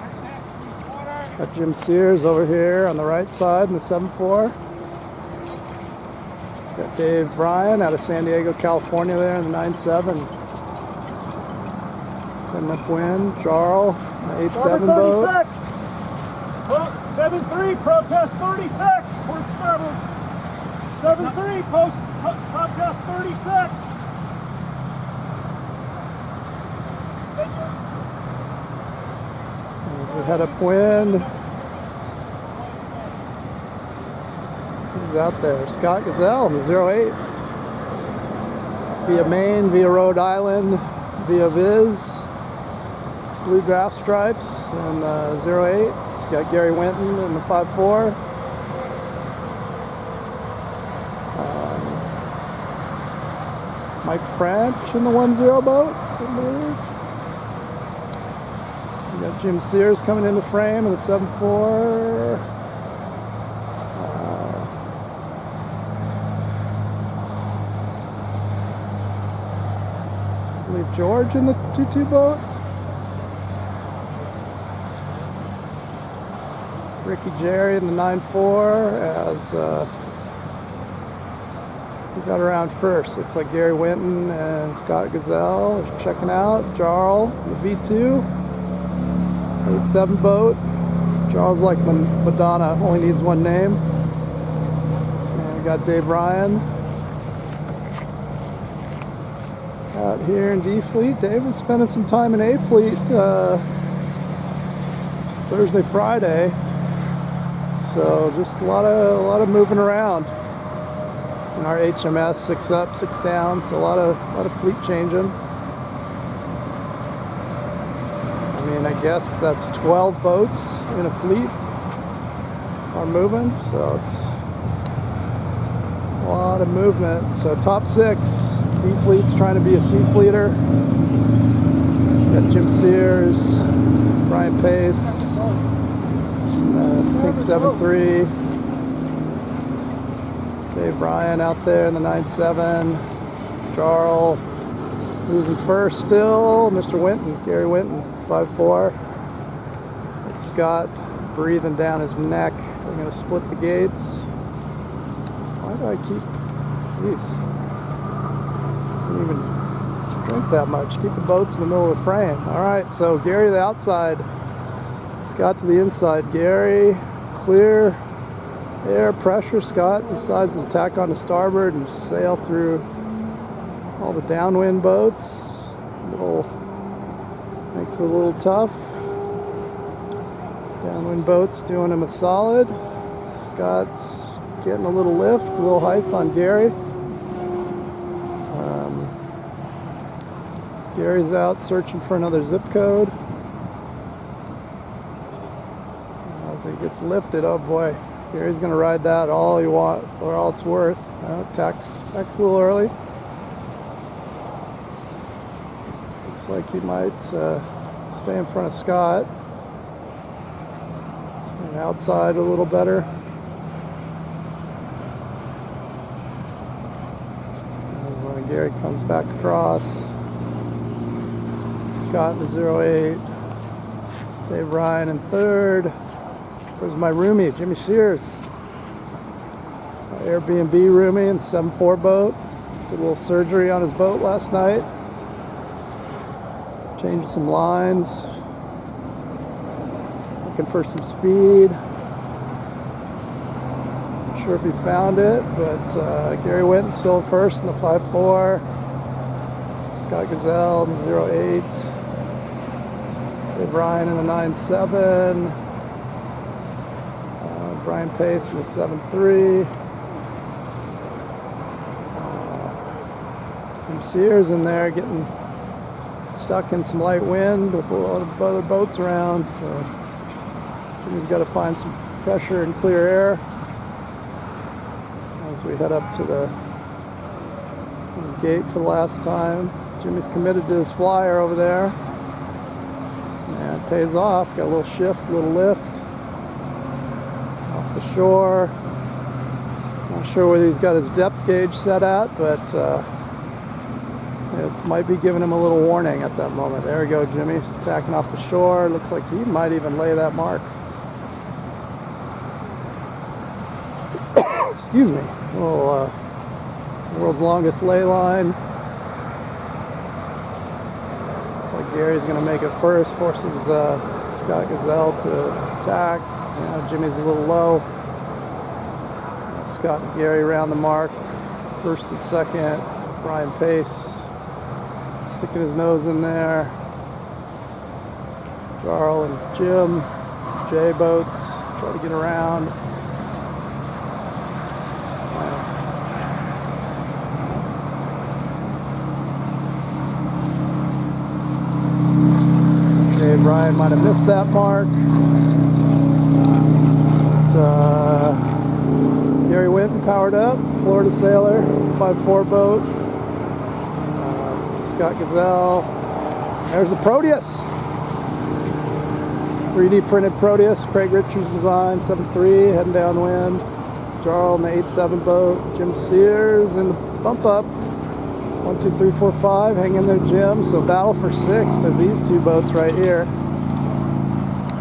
Got Jim Sears over here on the right side in the 7.4. Got Dave Bryan out of San Diego, California there in the 9.7. Putting up wind. Jarl, the 8.7 boat. 7-3, protest 36. Port starboard. 7-3, protest 36. As we head upwind. Who's out there? Scott Gazelle in the 08. Via Maine, via Rhode Island, via Viz. Blue draft stripes in the 08. Got Gary Winton in the 5.4. Mike French in the 1-0 boat, I believe. We got Jim Sears coming into frame in the 7.4. I believe George in the 2-2 boat. Ricky Jerry in the 9.4 as we got around first. Looks like Gary Winton and Scott Gazelle are checking out. Jarl in the V2. 8.7 boat. Jarl's like Madonna, only needs one name. And we got Dave Ryan out here in D Fleet. Dave was spending some time in A Fleet Thursday, Friday. So just a lot of moving around. In our HMS, 6 up, 6 down, so a lot of fleet changing. I mean, I guess that's 12 boats in a fleet are moving, so it's a lot of movement. So top 6, D Fleet's trying to be a C Fleeter. Got Jim Sears, Brian Pace, Pink 7.3. Dave Bryan out there in the 9.7. Jarl, who's in first still. Mr. Winton, Gary Winton, 5.4. With Scott breathing down his neck. We're going to split the gates. Why do I keep these? I didn't even drink that much. Keep the boats in the middle of the frame. All right, so Gary to the outside. Scott to the inside. Gary, clear. Air pressure. Scott decides to tack on to starboard and sail through all the downwind boats. Makes it a little tough. Downwind boats doing him a solid. Scott's getting a little lift, a little height on Gary. Gary's out searching for another zip code. As he gets lifted, oh boy. Gary's going to ride that all he wants, or all it's worth. Tax a little early. Looks like he might stay in front of Scott. And outside a little better. As Gary comes back across. Scott in the 08. Dave Ryan in third. Where's my roomie, Jimmy Sears? My Airbnb roomie in 7-4 boat. Did a little surgery on his boat last night. Changed some lines. Looking for some speed. Not sure if he found it, but Gary Winton still first in the 5-4. Scott Gazelle in the 08. Dave Ryan in the 9-7. Brian Pace in the 7-3. Sears in there getting stuck in some light wind with a lot of other boats around. So Jimmy's got to find some pressure and clear air as we head up to the gate for the last time. Jimmy's committed to his flyer over there. And it pays off. Got a little shift, a little lift off the shore. Not sure whether he's got his depth gauge set at, but it might be giving him a little warning at that moment. There we go, Jimmy. He's tacking off the shore. Looks like he might even lay that mark. Excuse me. Little world's longest lay line. Looks like Gary's going to make it first. Forces Scott Gazelle to attack. Jimmy's a little low. Scott and Gary around the mark. First and second. Brian Pace sticking his nose in there. Jarl and Jim, J boats, try to get around. Dave Ryan might have missed that mark. But, Gary Winton powered up, Florida Sailor, 5-4 boat. Scott Gazelle. There's the Proteus. 3D printed Proteus. Craig Richards design. 7-3 heading downwind. Jarl in the 8-7 boat. Jim Sears in the bump up. 1, 2, 3, 4, 5. Hang in there, Jim. So battle for 6 are these two boats right here.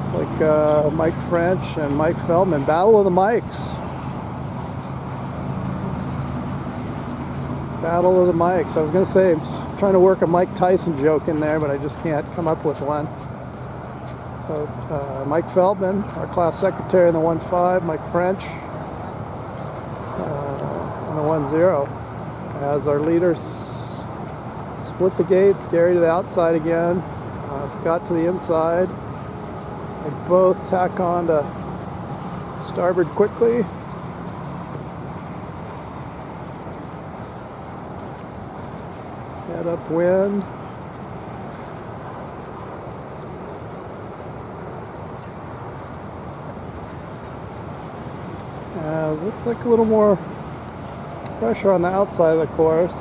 It's like Mike French and Mike Feldman. Battle of the Mikes. Battle of the Mikes. I was going to say, I'm trying to work a Mike Tyson joke in there, but I just can't come up with one. So, Mike Feldman, our class secretary in the 1-5, Mike French in the 1-0. As our leaders split the gates, Gary to the outside again, Scott to the inside. They both tack on to starboard quickly. Head upwind. Looks like a little more pressure on the outside of the course.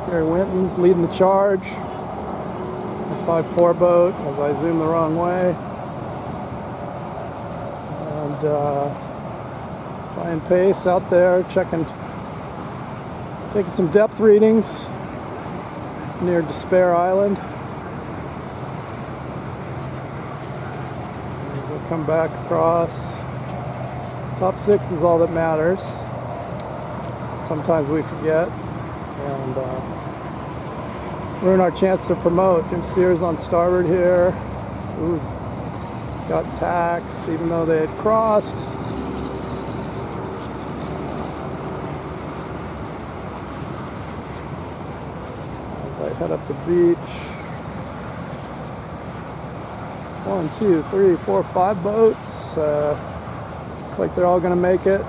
Gary Winton's leading the charge. The 5-4 boat as I zoom the wrong way. And Brian Pace out there taking some depth readings near Despair Island. As I come back across, top 6 is all that matters. Sometimes we forget and ruin our chance to promote. Jim Sears on starboard here. Ooh, Scott tacks, even though they had crossed. I head up the beach. 1, 2, 3, 4, 5 boats. Looks like they're all going to make it,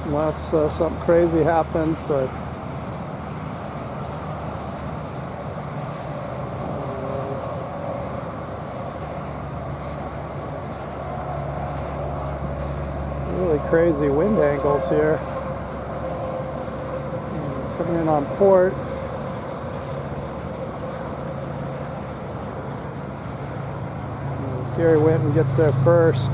unless something crazy happens. But really crazy wind angles here. in on port. As Gary Winton gets there first.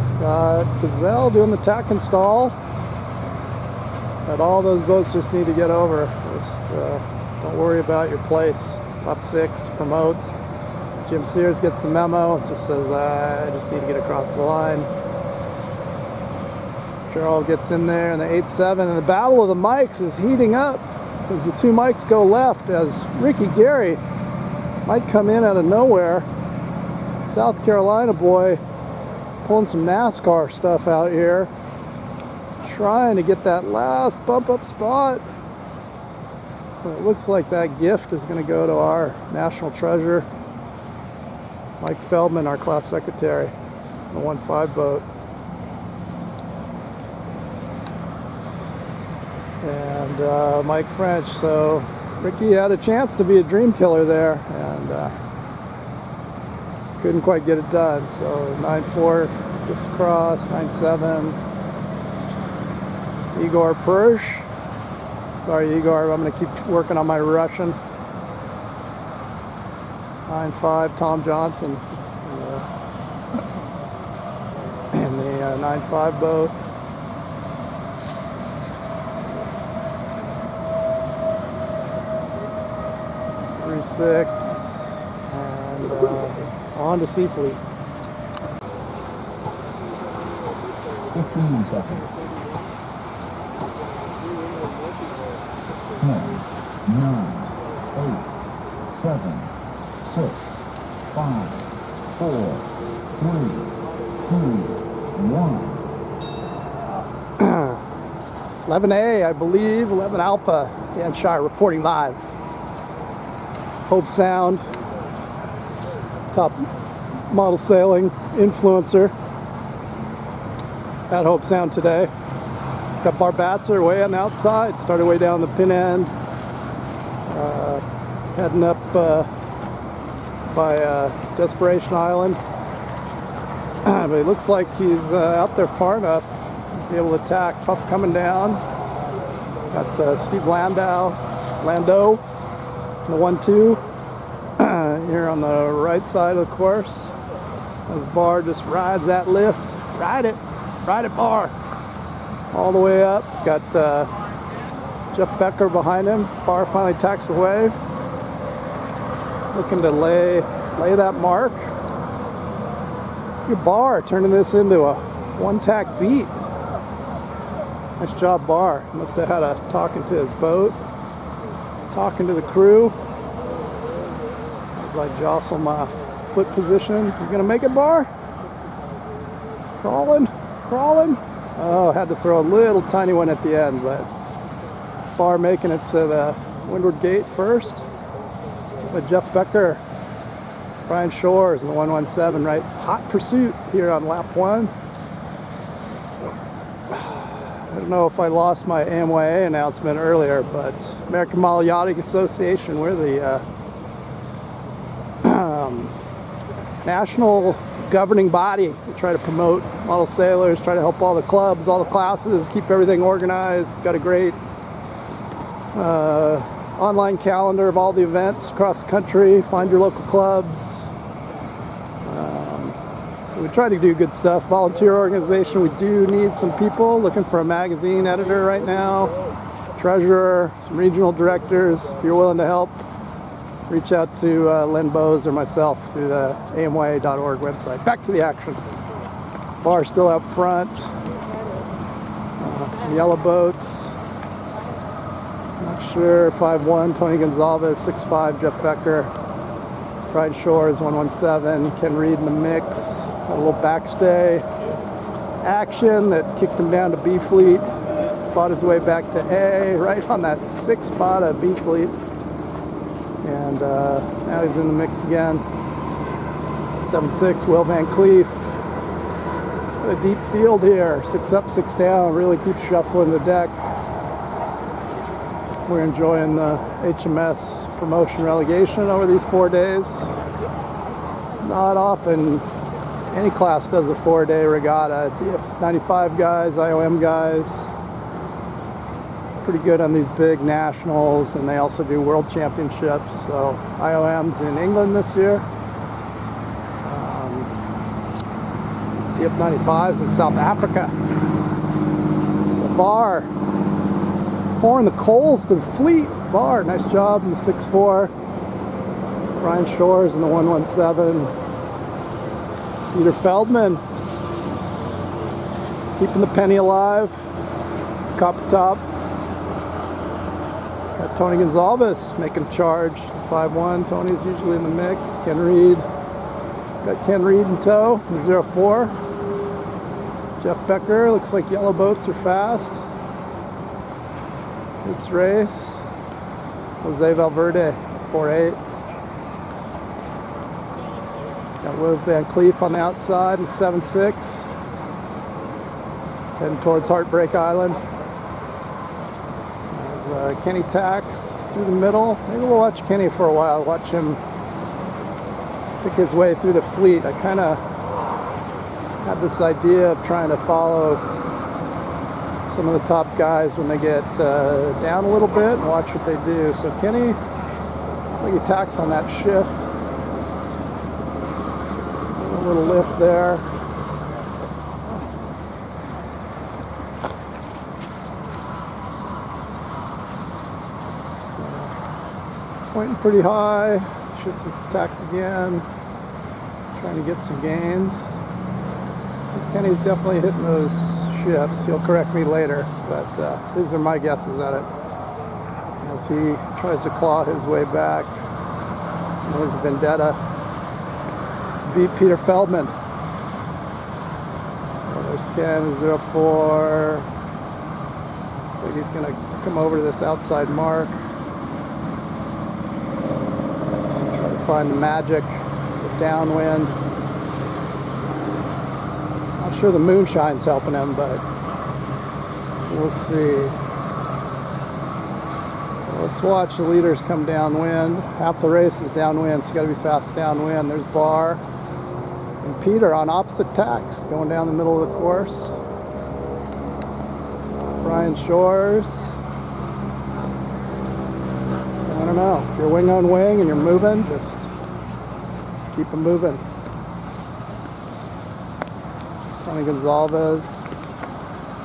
Scott Gazelle doing the tack install. But all those boats just need to get over. Just don't worry about your place. Top 6 promotes. Jim Sears gets the memo. It just says, I just need to get across the line. Charles gets in there in the 8-7, and the battle of the mics is heating up as the 2 mics go left as Ricky Gary might come in out of nowhere. South Carolina boy pulling some NASCAR stuff out here, trying to get that last bump up spot. But it looks like that gift is going to go to our national treasure, Mike Feldman, our class secretary, the 1-5 boat. And Mike French. So Ricky had a chance to be a dream killer there and couldn't quite get it done. So 9-4 gets across, 9-7. Igor Persh. Sorry, Igor, I'm going to keep working on my Russian. 9-5, Tom Johnson in the 9-5 boat. Through 6 and on to Sea Fleet. 15 seconds. 10, 9, 8, 7, 6, 5, 4, 3, 2, 1. 11A, I believe, 11 Alpha. Dan Shire reporting live. Hobe Sound, top model sailing influencer at Hobe Sound today. Got Barbatzer way on the outside, started way down the pin end, heading up by Desperation Island. But it looks like he's out there far enough to be able to attack. Puff coming down. Got Steve Lando, the 1-2 here on the right side of the course. As Bar just rides that lift. Ride it, Bar. All the way up. Got Jeff Becker behind him. Bar finally tacks away. Looking to lay that mark. Good Bar turning this into a 1-tack beat. Nice job, Bar. Must have had a talking to his boat, talking to the crew. As I jostle my foot position. You gonna make it, Bar? Crawling. Oh, had to throw a little tiny one at the end, but Bar making it to the windward gate first. But Jeff Becker, Brian Shores in the 117, right? Hot pursuit here on lap 1. I don't know if I lost my AMYA announcement earlier, but American Model Yachting Association, we're the national governing body. We try to promote model sailors, try to help all the clubs, all the classes, keep everything organized. Got a great online calendar of all the events across the country. Find your local clubs. So we try to do good stuff. Volunteer organization, we do need some people. Looking for a magazine editor right now, treasurer, some regional directors. If you're willing to help, reach out to Len Bowes or myself through the AMYA.org website. Back to the action. Bar still out front. Some yellow boats. Not sure. 5-1, Tony Gonzalez. 6-5, Jeff Becker. Brian Shores, 117. Ken Reed in the mix. A little backstay action that kicked him down to B Fleet. Fought his way back to A, right on that 6th spot of B Fleet. And now he's in the mix again. 7-6, Will Van Cleef. What a deep field here. 6 up, 6 down. Really keeps shuffling the deck. We're enjoying the HMS promotion relegation over these 4 days. Not often Any class does a 4-day regatta. DF95 guys, IOM guys, pretty good on these big nationals, and they also do world championships. So IOM's in England this year. DF95's in South Africa. So Bar pouring the coals to the fleet. Bar, nice job in the 6'4". Brian Shores in the 117. Peter Feldman keeping the penny alive. Copper top. Got Tony Gonzalez making a charge. 5'1". Tony's usually in the mix. Ken Reed. Got Ken Reed in tow. The 04. Jeff Becker. Looks like yellow boats are fast. This race. Jose Valverde. 4'8". Got Will Van Cleef on the outside in 7'6". Heading towards Heartbreak Island. There's Kenny Tax through the middle. Maybe we'll watch Kenny for a while. Watch him pick his way through the fleet. I kind of had this idea of trying to follow some of the top guys when they get down a little bit and watch what they do. So Kenny, looks like he tacks on that shift. A little lift there. So, pointing pretty high. Shifts the tacks again. Trying to get some gains. Kenny's definitely hitting those shifts. He'll correct me later, but these are my guesses at it. As he tries to claw his way back in his vendetta. Beat Peter Feldman. So there's Ken, 04. Looks like he's going to come over to this outside mark. Try to find the magic, the downwind. Not sure the moonshine's helping him, but we'll see. So let's watch the leaders come downwind. Half the race is downwind, so you got to be fast downwind. There's Barr. And Peter on opposite tacks, going down the middle of the course. Brian Shores. So I don't know, if you're wing on wing and you're moving, just keep them moving. Tony Gonzalez.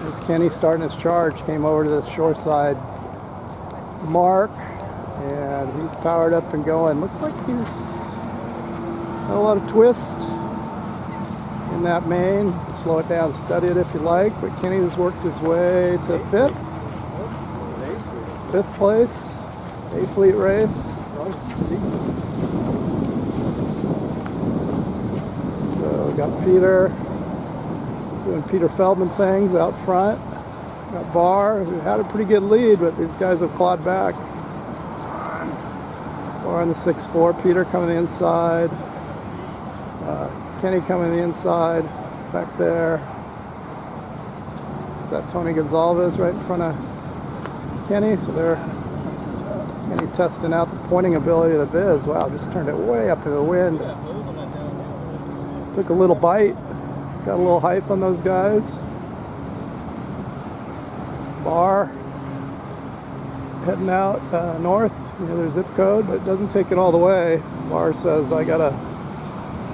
There's Kenny starting his charge, came over to the shoreside mark, and he's powered up and going. Looks like he's got a lot of twist in that main. Slow it down, study it if you like, but Kenny has worked his way to fifth place, A fleet race. So we got Peter doing Peter Feldman things out front. Got Barr, who had a pretty good lead, but these guys have clawed back. Barr on the 6'4", Peter coming the inside. Kenny coming the inside, back there. Is that Tony Gonzalez right in front of Kenny? So they're Kenny testing out the pointing ability of the Viz. Wow, just turned it way up in the wind. Took a little bite. Got a little height on those guys. Barr heading out north near their zip code, but it doesn't take it all the way. Barr says,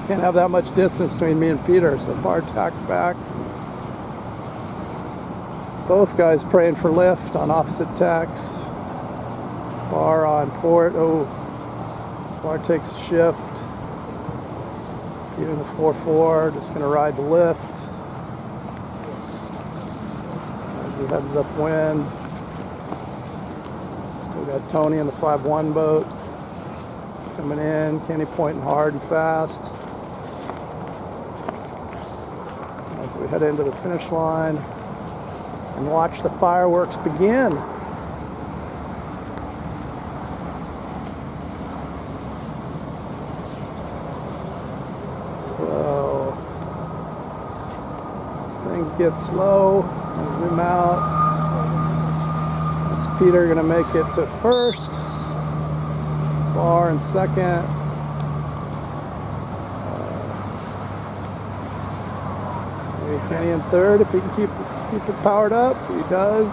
can't have that much distance between me and Peter, so Barr tacks back. Both guys praying for lift on opposite tacks. Barr on port. Oh, Barr takes a shift. Peter in the 4'4", just going to ride the lift. As he heads upwind. Still got Tony in the 5'1" boat. Coming in, Kenny pointing hard and fast. As we head into the finish line and watch the fireworks begin. So, as things get slow, I'll zoom out. Is Peter gonna make it to first? Barr in second. Kenny in third if he can keep it powered up. He does.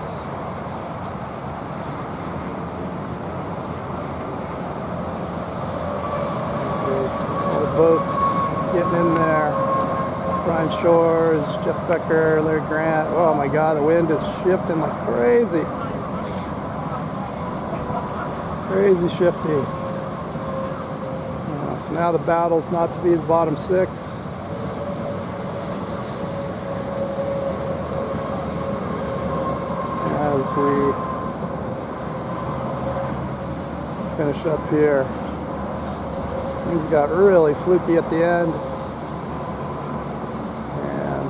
So all the boats getting in there. Brian Shores, Jeff Becker, Larry Grant. Oh my God, the wind is shifting like crazy. Crazy shifty. So now the battle's not to be the bottom 6. As we finish up here. Things got really fluky at the end.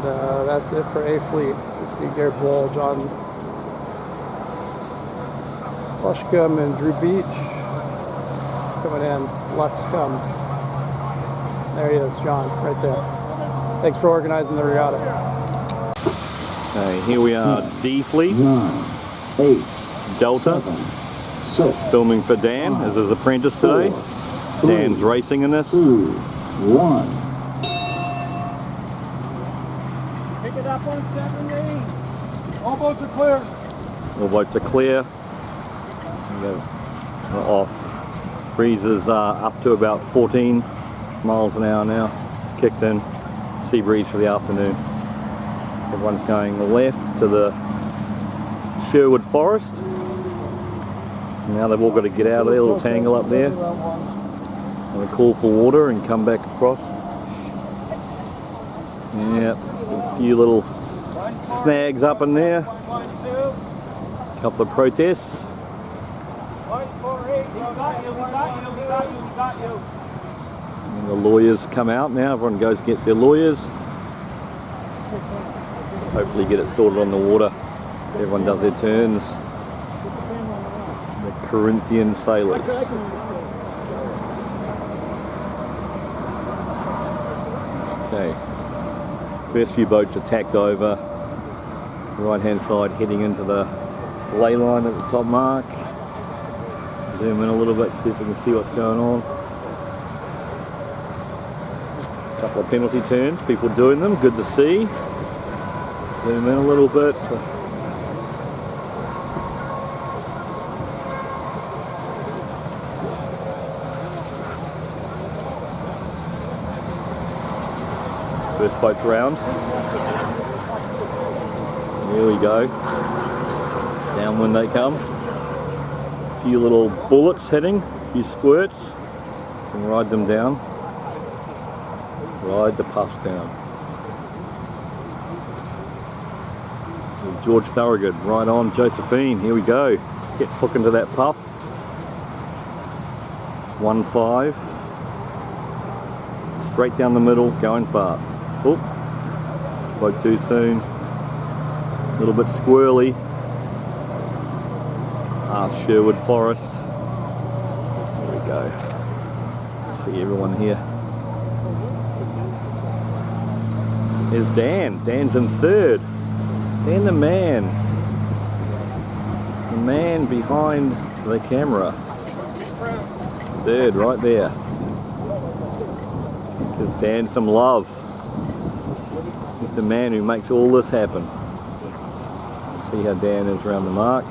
And that's it for A Fleet. So you see Gary Bull, John Lushcombe, and Drew Beach coming in. Luscombe. There he is, John, right there. Thanks for organizing the regatta. Okay, here we are, D Fleet, 9, 8, Delta, 7, 6, filming for Dan as his apprentice today. 4, Dan's racing in this. 2, 1. Pick it up on 70. All boats are clear. All boats are clear. We're off. Breezes are up to about 14 miles an hour now. It's kicked in. Sea breeze for the afternoon. Everyone's going left to the Sherwood Forest. Now they've all got to get out of their little tangle up there and call for water and come back across. Yeah, a few little snags up in there. A couple of protests. And the lawyers come out now. Everyone goes and gets their lawyers. Hopefully get it sorted on the water. Everyone does their turns. The Corinthian sailors. Okay. First few boats are tacked over. Right hand side heading into the ley line at the top mark. Zoom in a little bit, see if we can see what's going on. A couple of penalty turns, people doing them, good to see. Zoom in a little bit. First boat's round. Here we go. Downwind they come. A few little bullets hitting, a few squirts. Can ride them down. Ride the puffs down. George Thorogood, right on Josephine. Here we go. Get hook into that puff. 1-5. Straight down the middle, going fast. Oh, spoke too soon. A little bit squirrely. Past Sherwood Forest. There we go. See everyone here. There's Dan. Dan's in third. Dan the man. The man behind the camera. Third, right there. Give Dan some love. He's the man who makes all this happen. See how Dan is around the mark.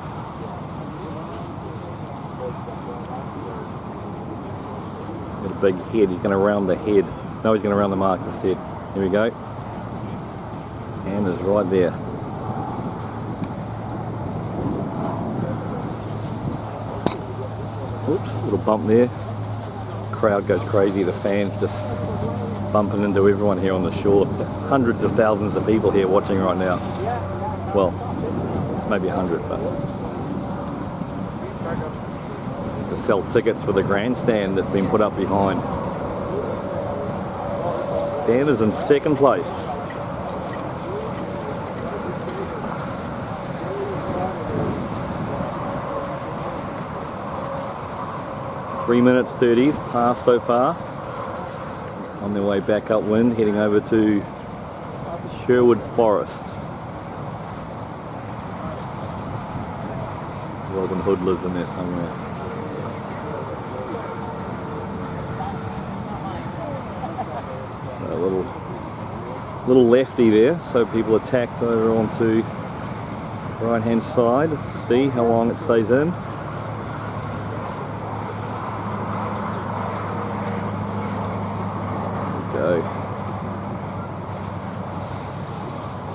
Got a big head. He's going to round the head. No, he's going to round the marks instead. Here we go. Dan is right there. Oops, little bump there. Crowd goes crazy. The fans just bumping into everyone here on the shore. Hundreds of thousands of people here watching right now. Well, maybe 100, but to sell tickets for the grandstand that's been put up behind. Dan is in second place. Three minutes 30 past so far. On their way back upwind, heading over to Sherwood Forest. Robin Hood lives in there somewhere. So a little Little lefty there, so people are tacked over onto the right hand side. See how long it stays in. There we go.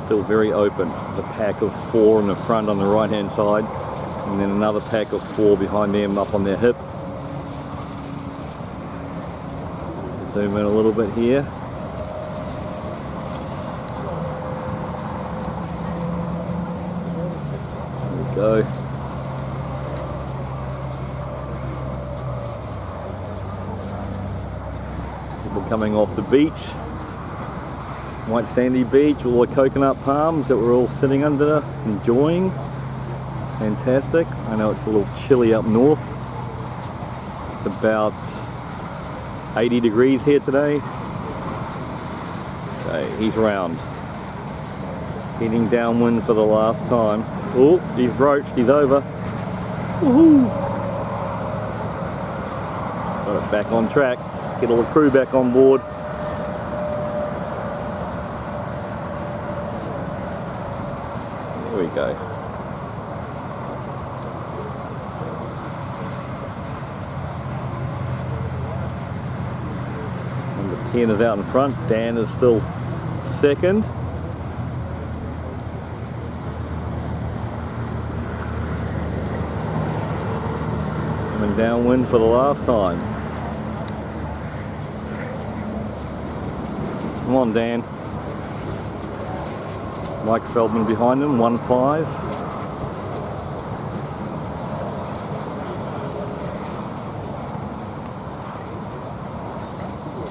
Still very open. There's a pack of 4 in the front on the right hand side, and then another pack of 4 behind them up on their hip. Zoom in a little bit here. There we go. People coming off the beach. White sandy beach, all the coconut palms that we're all sitting under, enjoying. Fantastic. I know it's a little chilly up north. It's about 80 degrees here today. Okay, he's round. Heading downwind for the last time. Oh, he's broached, he's over. Woohoo! Got it back on track. Get all the crew back on board. There we go. Number 10 is out in front. Dan is still second. Coming downwind for the last time. Come on, Dan. Mike Feldman behind him, 1-5.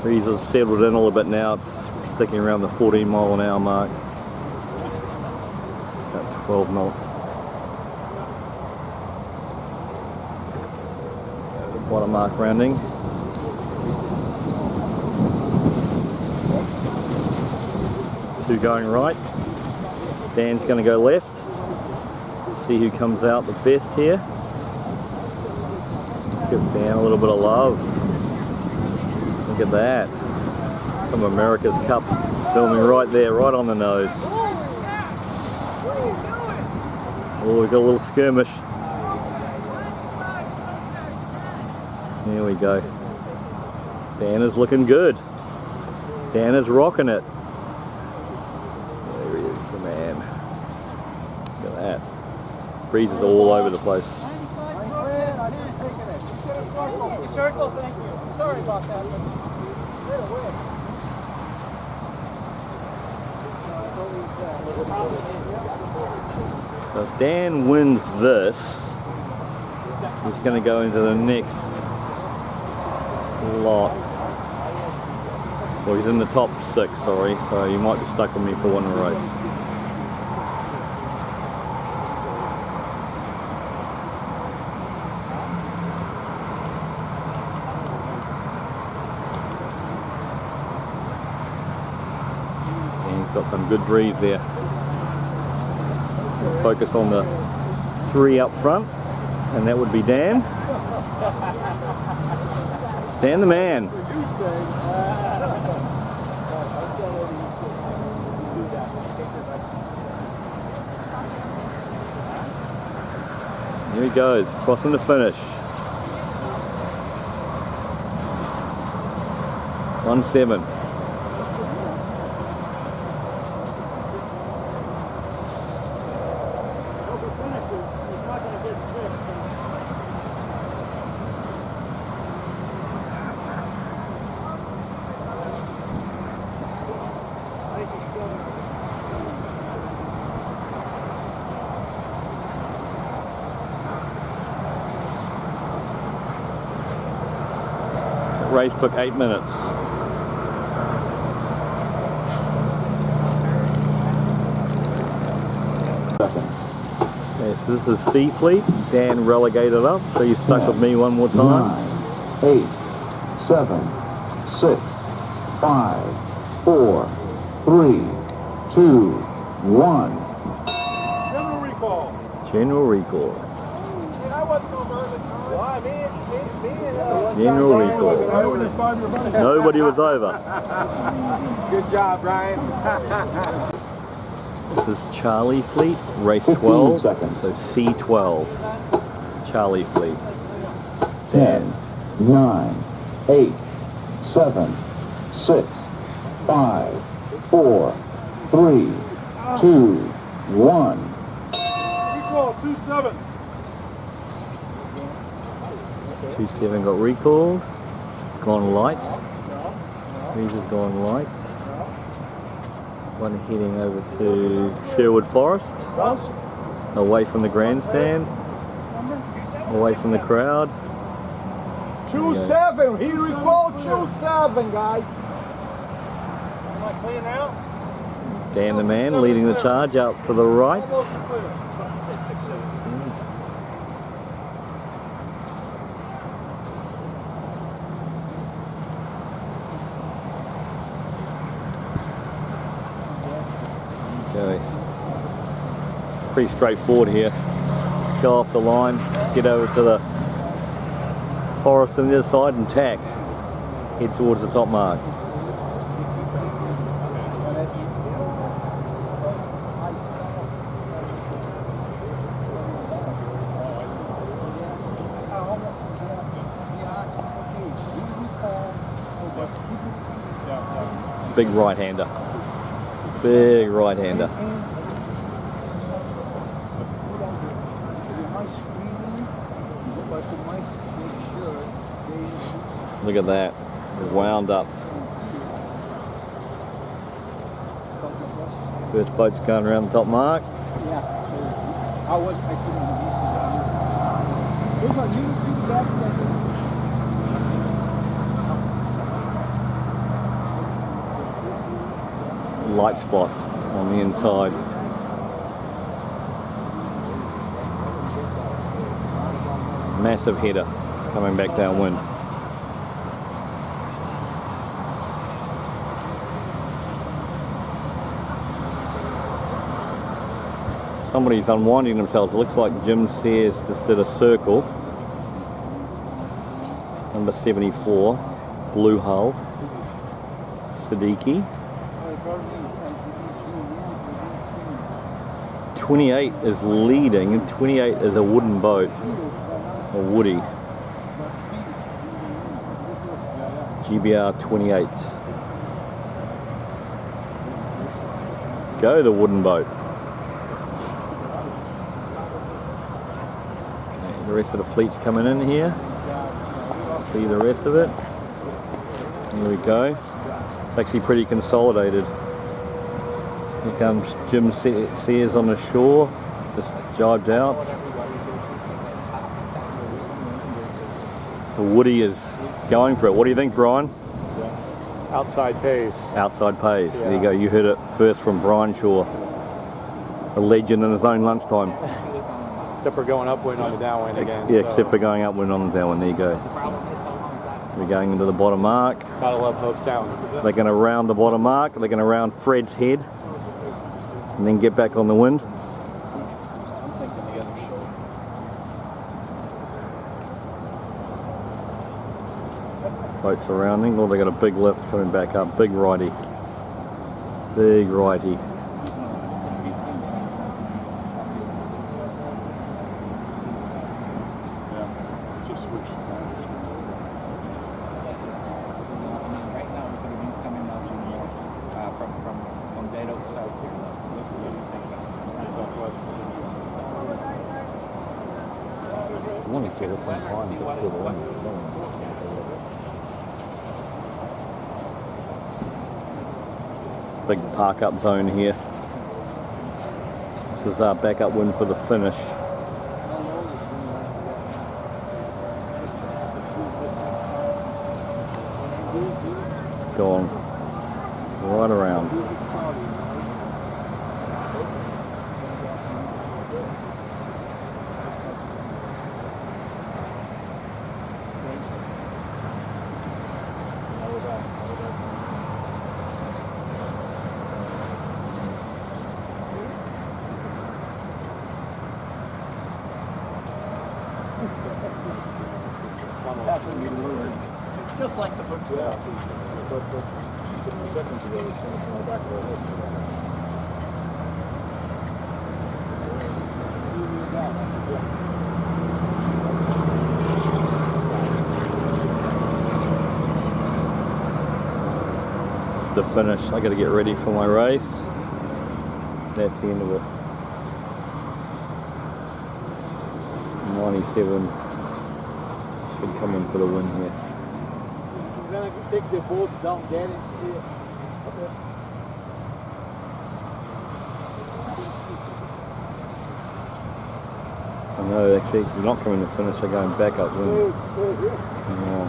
Breeze has settled in a little bit now. It's sticking around the 14 mile an hour mark. About 12 knots. Bottom mark rounding. Two going right. Dan's going to go left. See who comes out the best here. Give Dan a little bit of love. Look at that. Some of America's Cups filming right there, right on the nose. Oh, we've got a little skirmish. There we go. Dan is looking good. Dan is rocking it. There he is, the man. Look at that. Breeze is all over the place. Circle, thank you. Sorry about that. So if Dan wins this, he's going to go into the next lot. Well, he's in the top 6, sorry, so you might be stuck with me for one race. And he's got some good breeze there. We'll focus on the 3 up front, and that would be Dan. Dan the man. Here he goes, crossing the finish. 1-7. Race took 8 minutes. Okay, so this is C Fleet. Dan relegated up, so you stuck with me one more time. 9, 8, 7, 6, 5, 4, 3, 2, 1. General recall. General recall. Hey, I General recall. Nobody was over. Good job, Ryan. This is Charlie Fleet, race 15 12, seconds. so C12. Charlie Fleet. 10, 9, 8, 7, 6, 5, 4, 3, 2, 1. Recall 2-7. 2-7 got recalled. It's gone light. These has gone light. One heading over to Sherwood Forest. Away from the grandstand. Away from the crowd. 2-7. He recalled 2-7, guys. Am I seeing now? Dan the man leading the charge out to the right. Okay. Pretty straightforward here. Go off the line, get over to the forest on the other side and tack. Head towards the top mark. Big right-hander. Big right-hander. Look at that. Wound up. First boat's going around the top mark. Light spot on the inside. Massive header coming back downwind. Somebody's unwinding themselves. It looks like Jim Sears just did a circle. Number 74, blue hull, Siddiqui. 28 is leading, and 28 is a wooden boat, a Woody. GBR 28. Go the wooden boat. Okay, the rest of the fleet's coming in here. See the rest of it. Here we go. It's actually pretty consolidated. Here comes Jim Sears on the shore, just jibed out. The Woody is going for it. What do you think, Brian? Outside pace. Outside pace. There you go. You heard it first from Brian Shaw, a legend in his own lunchtime. Except for going upwind on the downwind again. Yeah, except for going upwind on the downwind. There you go. We're going into the bottom mark. Gotta love Hope Sound. They're going to round the bottom mark. They're going to round Fred's head. And then get back on the wind. Boats are rounding. Oh, they got a big lift coming back up. Big righty. Big righty. I want to get it sometime to see the wind. Big park up zone here. This is our backup wind for the finish. It's gone right around. Just like the book. Yeah. 50 seconds ago, it was coming from the back of our head. The finish. I got to get ready for my race. That's the end of it. 97 should come in for the win here. We're gonna take the boat down there and see it. Okay. I know actually they're not coming to finish. They're going back up wind. Yeah.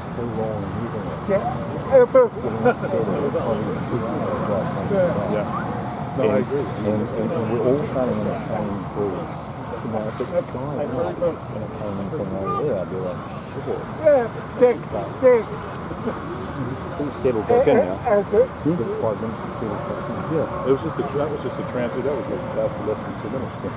So long, Yeah. No, I agree. And we're all sailing in the same breeze. You know, if it's a guy when it came in from over there, I'd be like, sure. Yeah, Dick. He's settled back in now. 5 minutes to see what's happening. Yeah, it was just that was just a transit. That was lasted less than 2 minutes. So.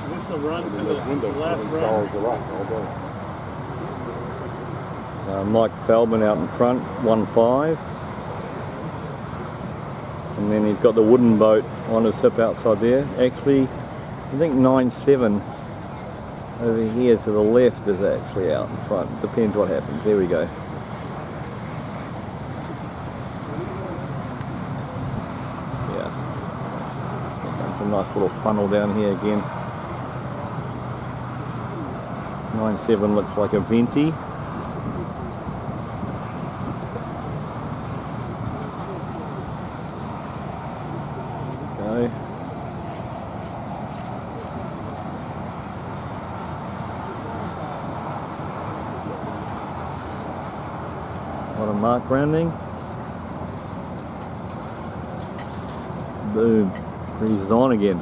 Is this a run to Those the windows last really run? solves a lot all day. Mike Feldman out in front, 1.5. And then he's got the wooden boat on his hip outside there. Actually, I think 9.7 over here to the left is actually out in front. Depends what happens. There we go. Yeah. There's a nice little funnel down here again. 9.7 looks like a venti. What a mark rounding. Boom. Breeze on again.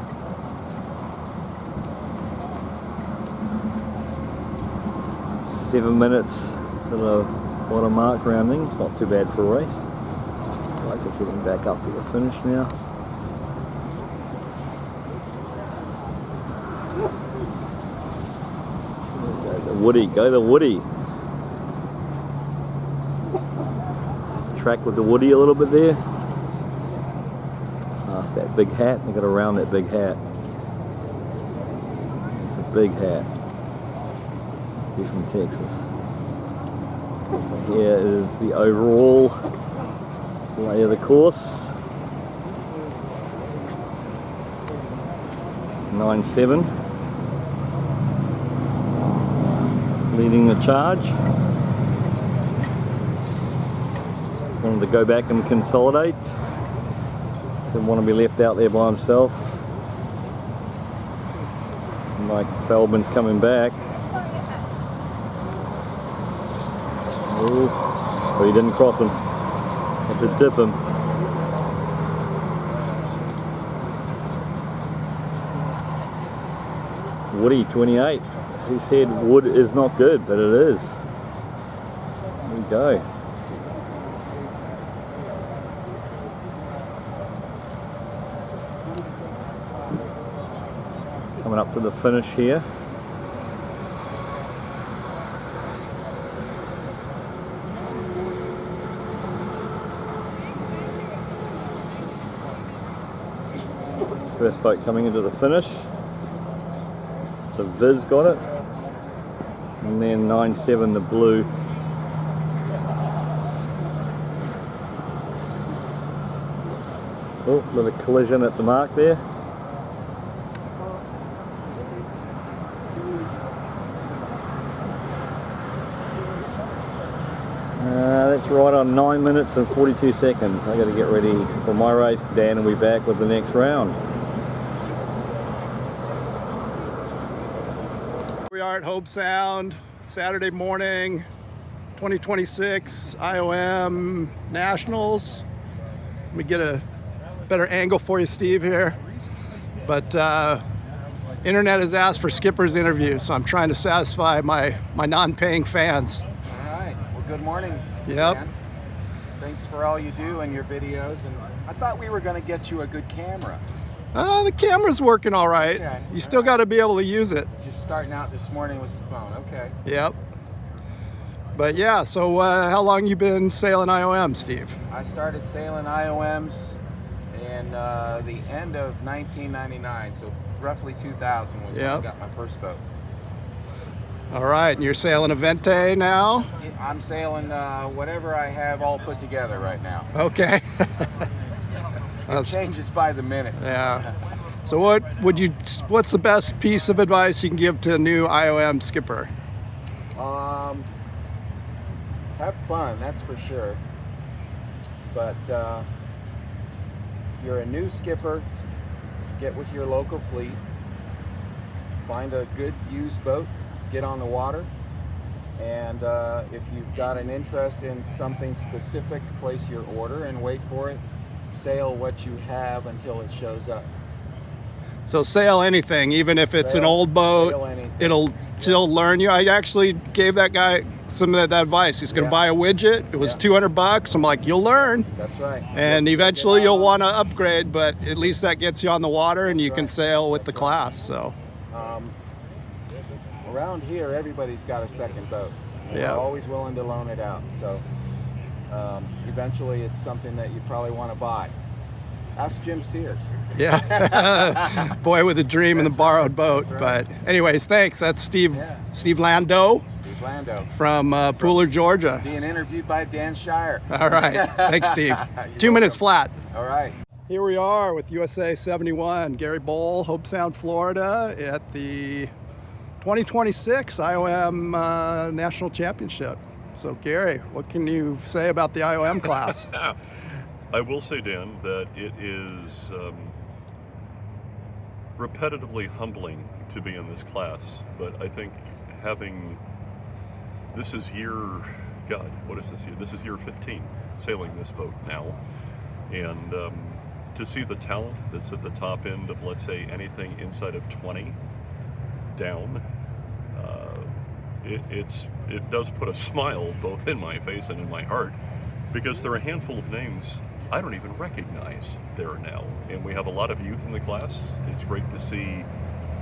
Seven minutes for the bottom mark rounding. It's not too bad for a race. Guys are getting back up to the finish now. Go the Woody, go the Woody. Track with the Woody a little bit there. Past that big hat. They got to round that big hat. It's a big hat. Must be from Texas. Okay, so here is the overall lay of the course. 9.7. Leading the charge. Wanted to go back and consolidate. Didn't want to be left out there by himself. Mike Feldman's coming back. Oh, he didn't cross him. Had to dip him. Woody 28. He said wood is not good, but it is. There we go. Coming up to the finish here. First boat coming into the finish. The Viz got it. And then 9.7 the blue. Oh, little collision at the mark there. That's right on 9 minutes and 42 seconds. I got to get ready for my race. Dan will be back with the next round. we are at Hobe Sound, Saturday morning, 2026 IOM Nationals. Let me get a better angle for you, Steve, here. But internet has asked for Skipper's interview, so I'm trying to satisfy my non-paying fans. All right. Well, good morning. Yep. Dan. Thanks for all you do and your videos. And I thought we were going to get you a good camera. The camera's working all right. Okay. You still got to be able to use it. Just starting out this morning with the phone. Okay. Yep. But yeah, so how long you been sailing IOM, Steve? I started sailing IOMs in the end of 1999, so roughly 2000 was when I got my first boat. All right, and you're sailing a Vente now? I'm sailing whatever I have all put together right now. Okay. It changes by the minute. Yeah. So what's the best piece of advice you can give to a new IOM skipper? Have fun, that's for sure. But if you're a new skipper, get with your local fleet, find a good used boat, get on the water, and if you've got an interest in something specific, place your order and wait for it. Sail what you have until it shows up. So sail anything, even if it's an old boat, it'll still learn you. I actually gave that guy some of that advice. He's going to buy a widget. It was $200. I'm like, you'll learn. That's right. And eventually you'll want to upgrade, but at least that gets you on the water and you can sail with the class. So around here, everybody's got a second boat. They're always willing to loan it out. So eventually it's something that you probably want to buy. Ask Jim Sears. Yeah. Boy with a dream in the borrowed boat. Right. But anyways, thanks. That's Steve Lando. Steve Lando. From Pooler, Georgia. Being interviewed by Dan Shire. All right. Thanks, Steve. 2 minutes flat. All right. Here we are with USA 71, Gary Bowl, Hobe Sound, Florida, at the 2026 IOM National Championship. So, Gary, what can you say about the IOM class? I will say, Dan, that it is repetitively humbling to be in this class, but I think this is year 15 sailing this boat now, and to see the talent that's at the top end of, let's say, anything inside of 20 down, it does put a smile both in my face and in my heart, because there are a handful of names I don't even recognize there now. And we have a lot of youth in the class. It's great to see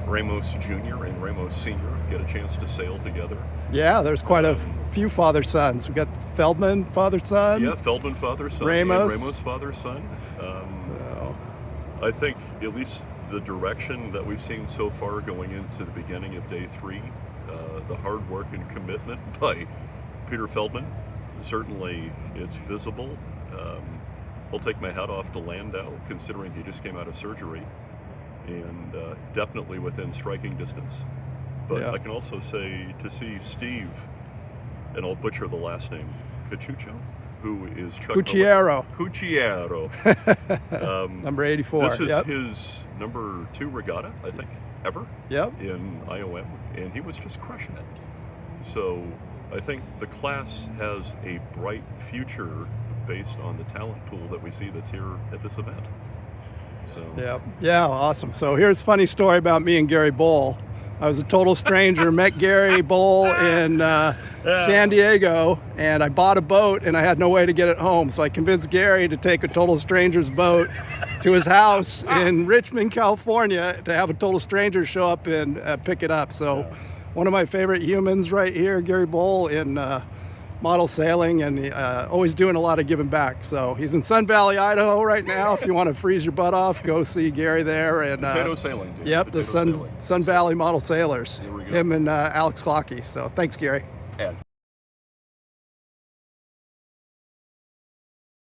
Ramos Jr. and Ramos Sr. get a chance to sail together. Yeah, there's quite a few father-sons. We got Feldman, father-son. Yeah, Feldman, father-son. Ramos. And Ramos, father-son. I think at least the direction that we've seen so far going into the beginning of day 3, the hard work and commitment by Peter Feldman, certainly it's visible. I'll take my hat off to Landau, considering he just came out of surgery, and definitely within striking distance. But I can also say to see Steve, and I'll butcher the last name, Cachucho, who is Chuck Cucchiaro. Number 84. This is his number 2 regatta, I think, ever in IOM, and he was just crushing it. So I think the class has a bright future based on the talent pool that we see that's here at this event. So yeah, awesome. So here's a funny story about me and Gary Bowl. I was a total stranger, met Gary Bowl in San Diego, and I bought a boat and I had no way to get it home. So I convinced Gary to take a total stranger's boat to his house in Richmond, California, to have a total stranger show up and pick it up. So one of my favorite humans right here, Gary Bowl, in model sailing, and always doing a lot of giving back. So he's in Sun Valley, Idaho right now. If you want to freeze your butt off, go see Gary there. And Potato sailing, dude. Yep, the Sun Valley Model Sailors. Him and Alex Clocky. So thanks, Gary.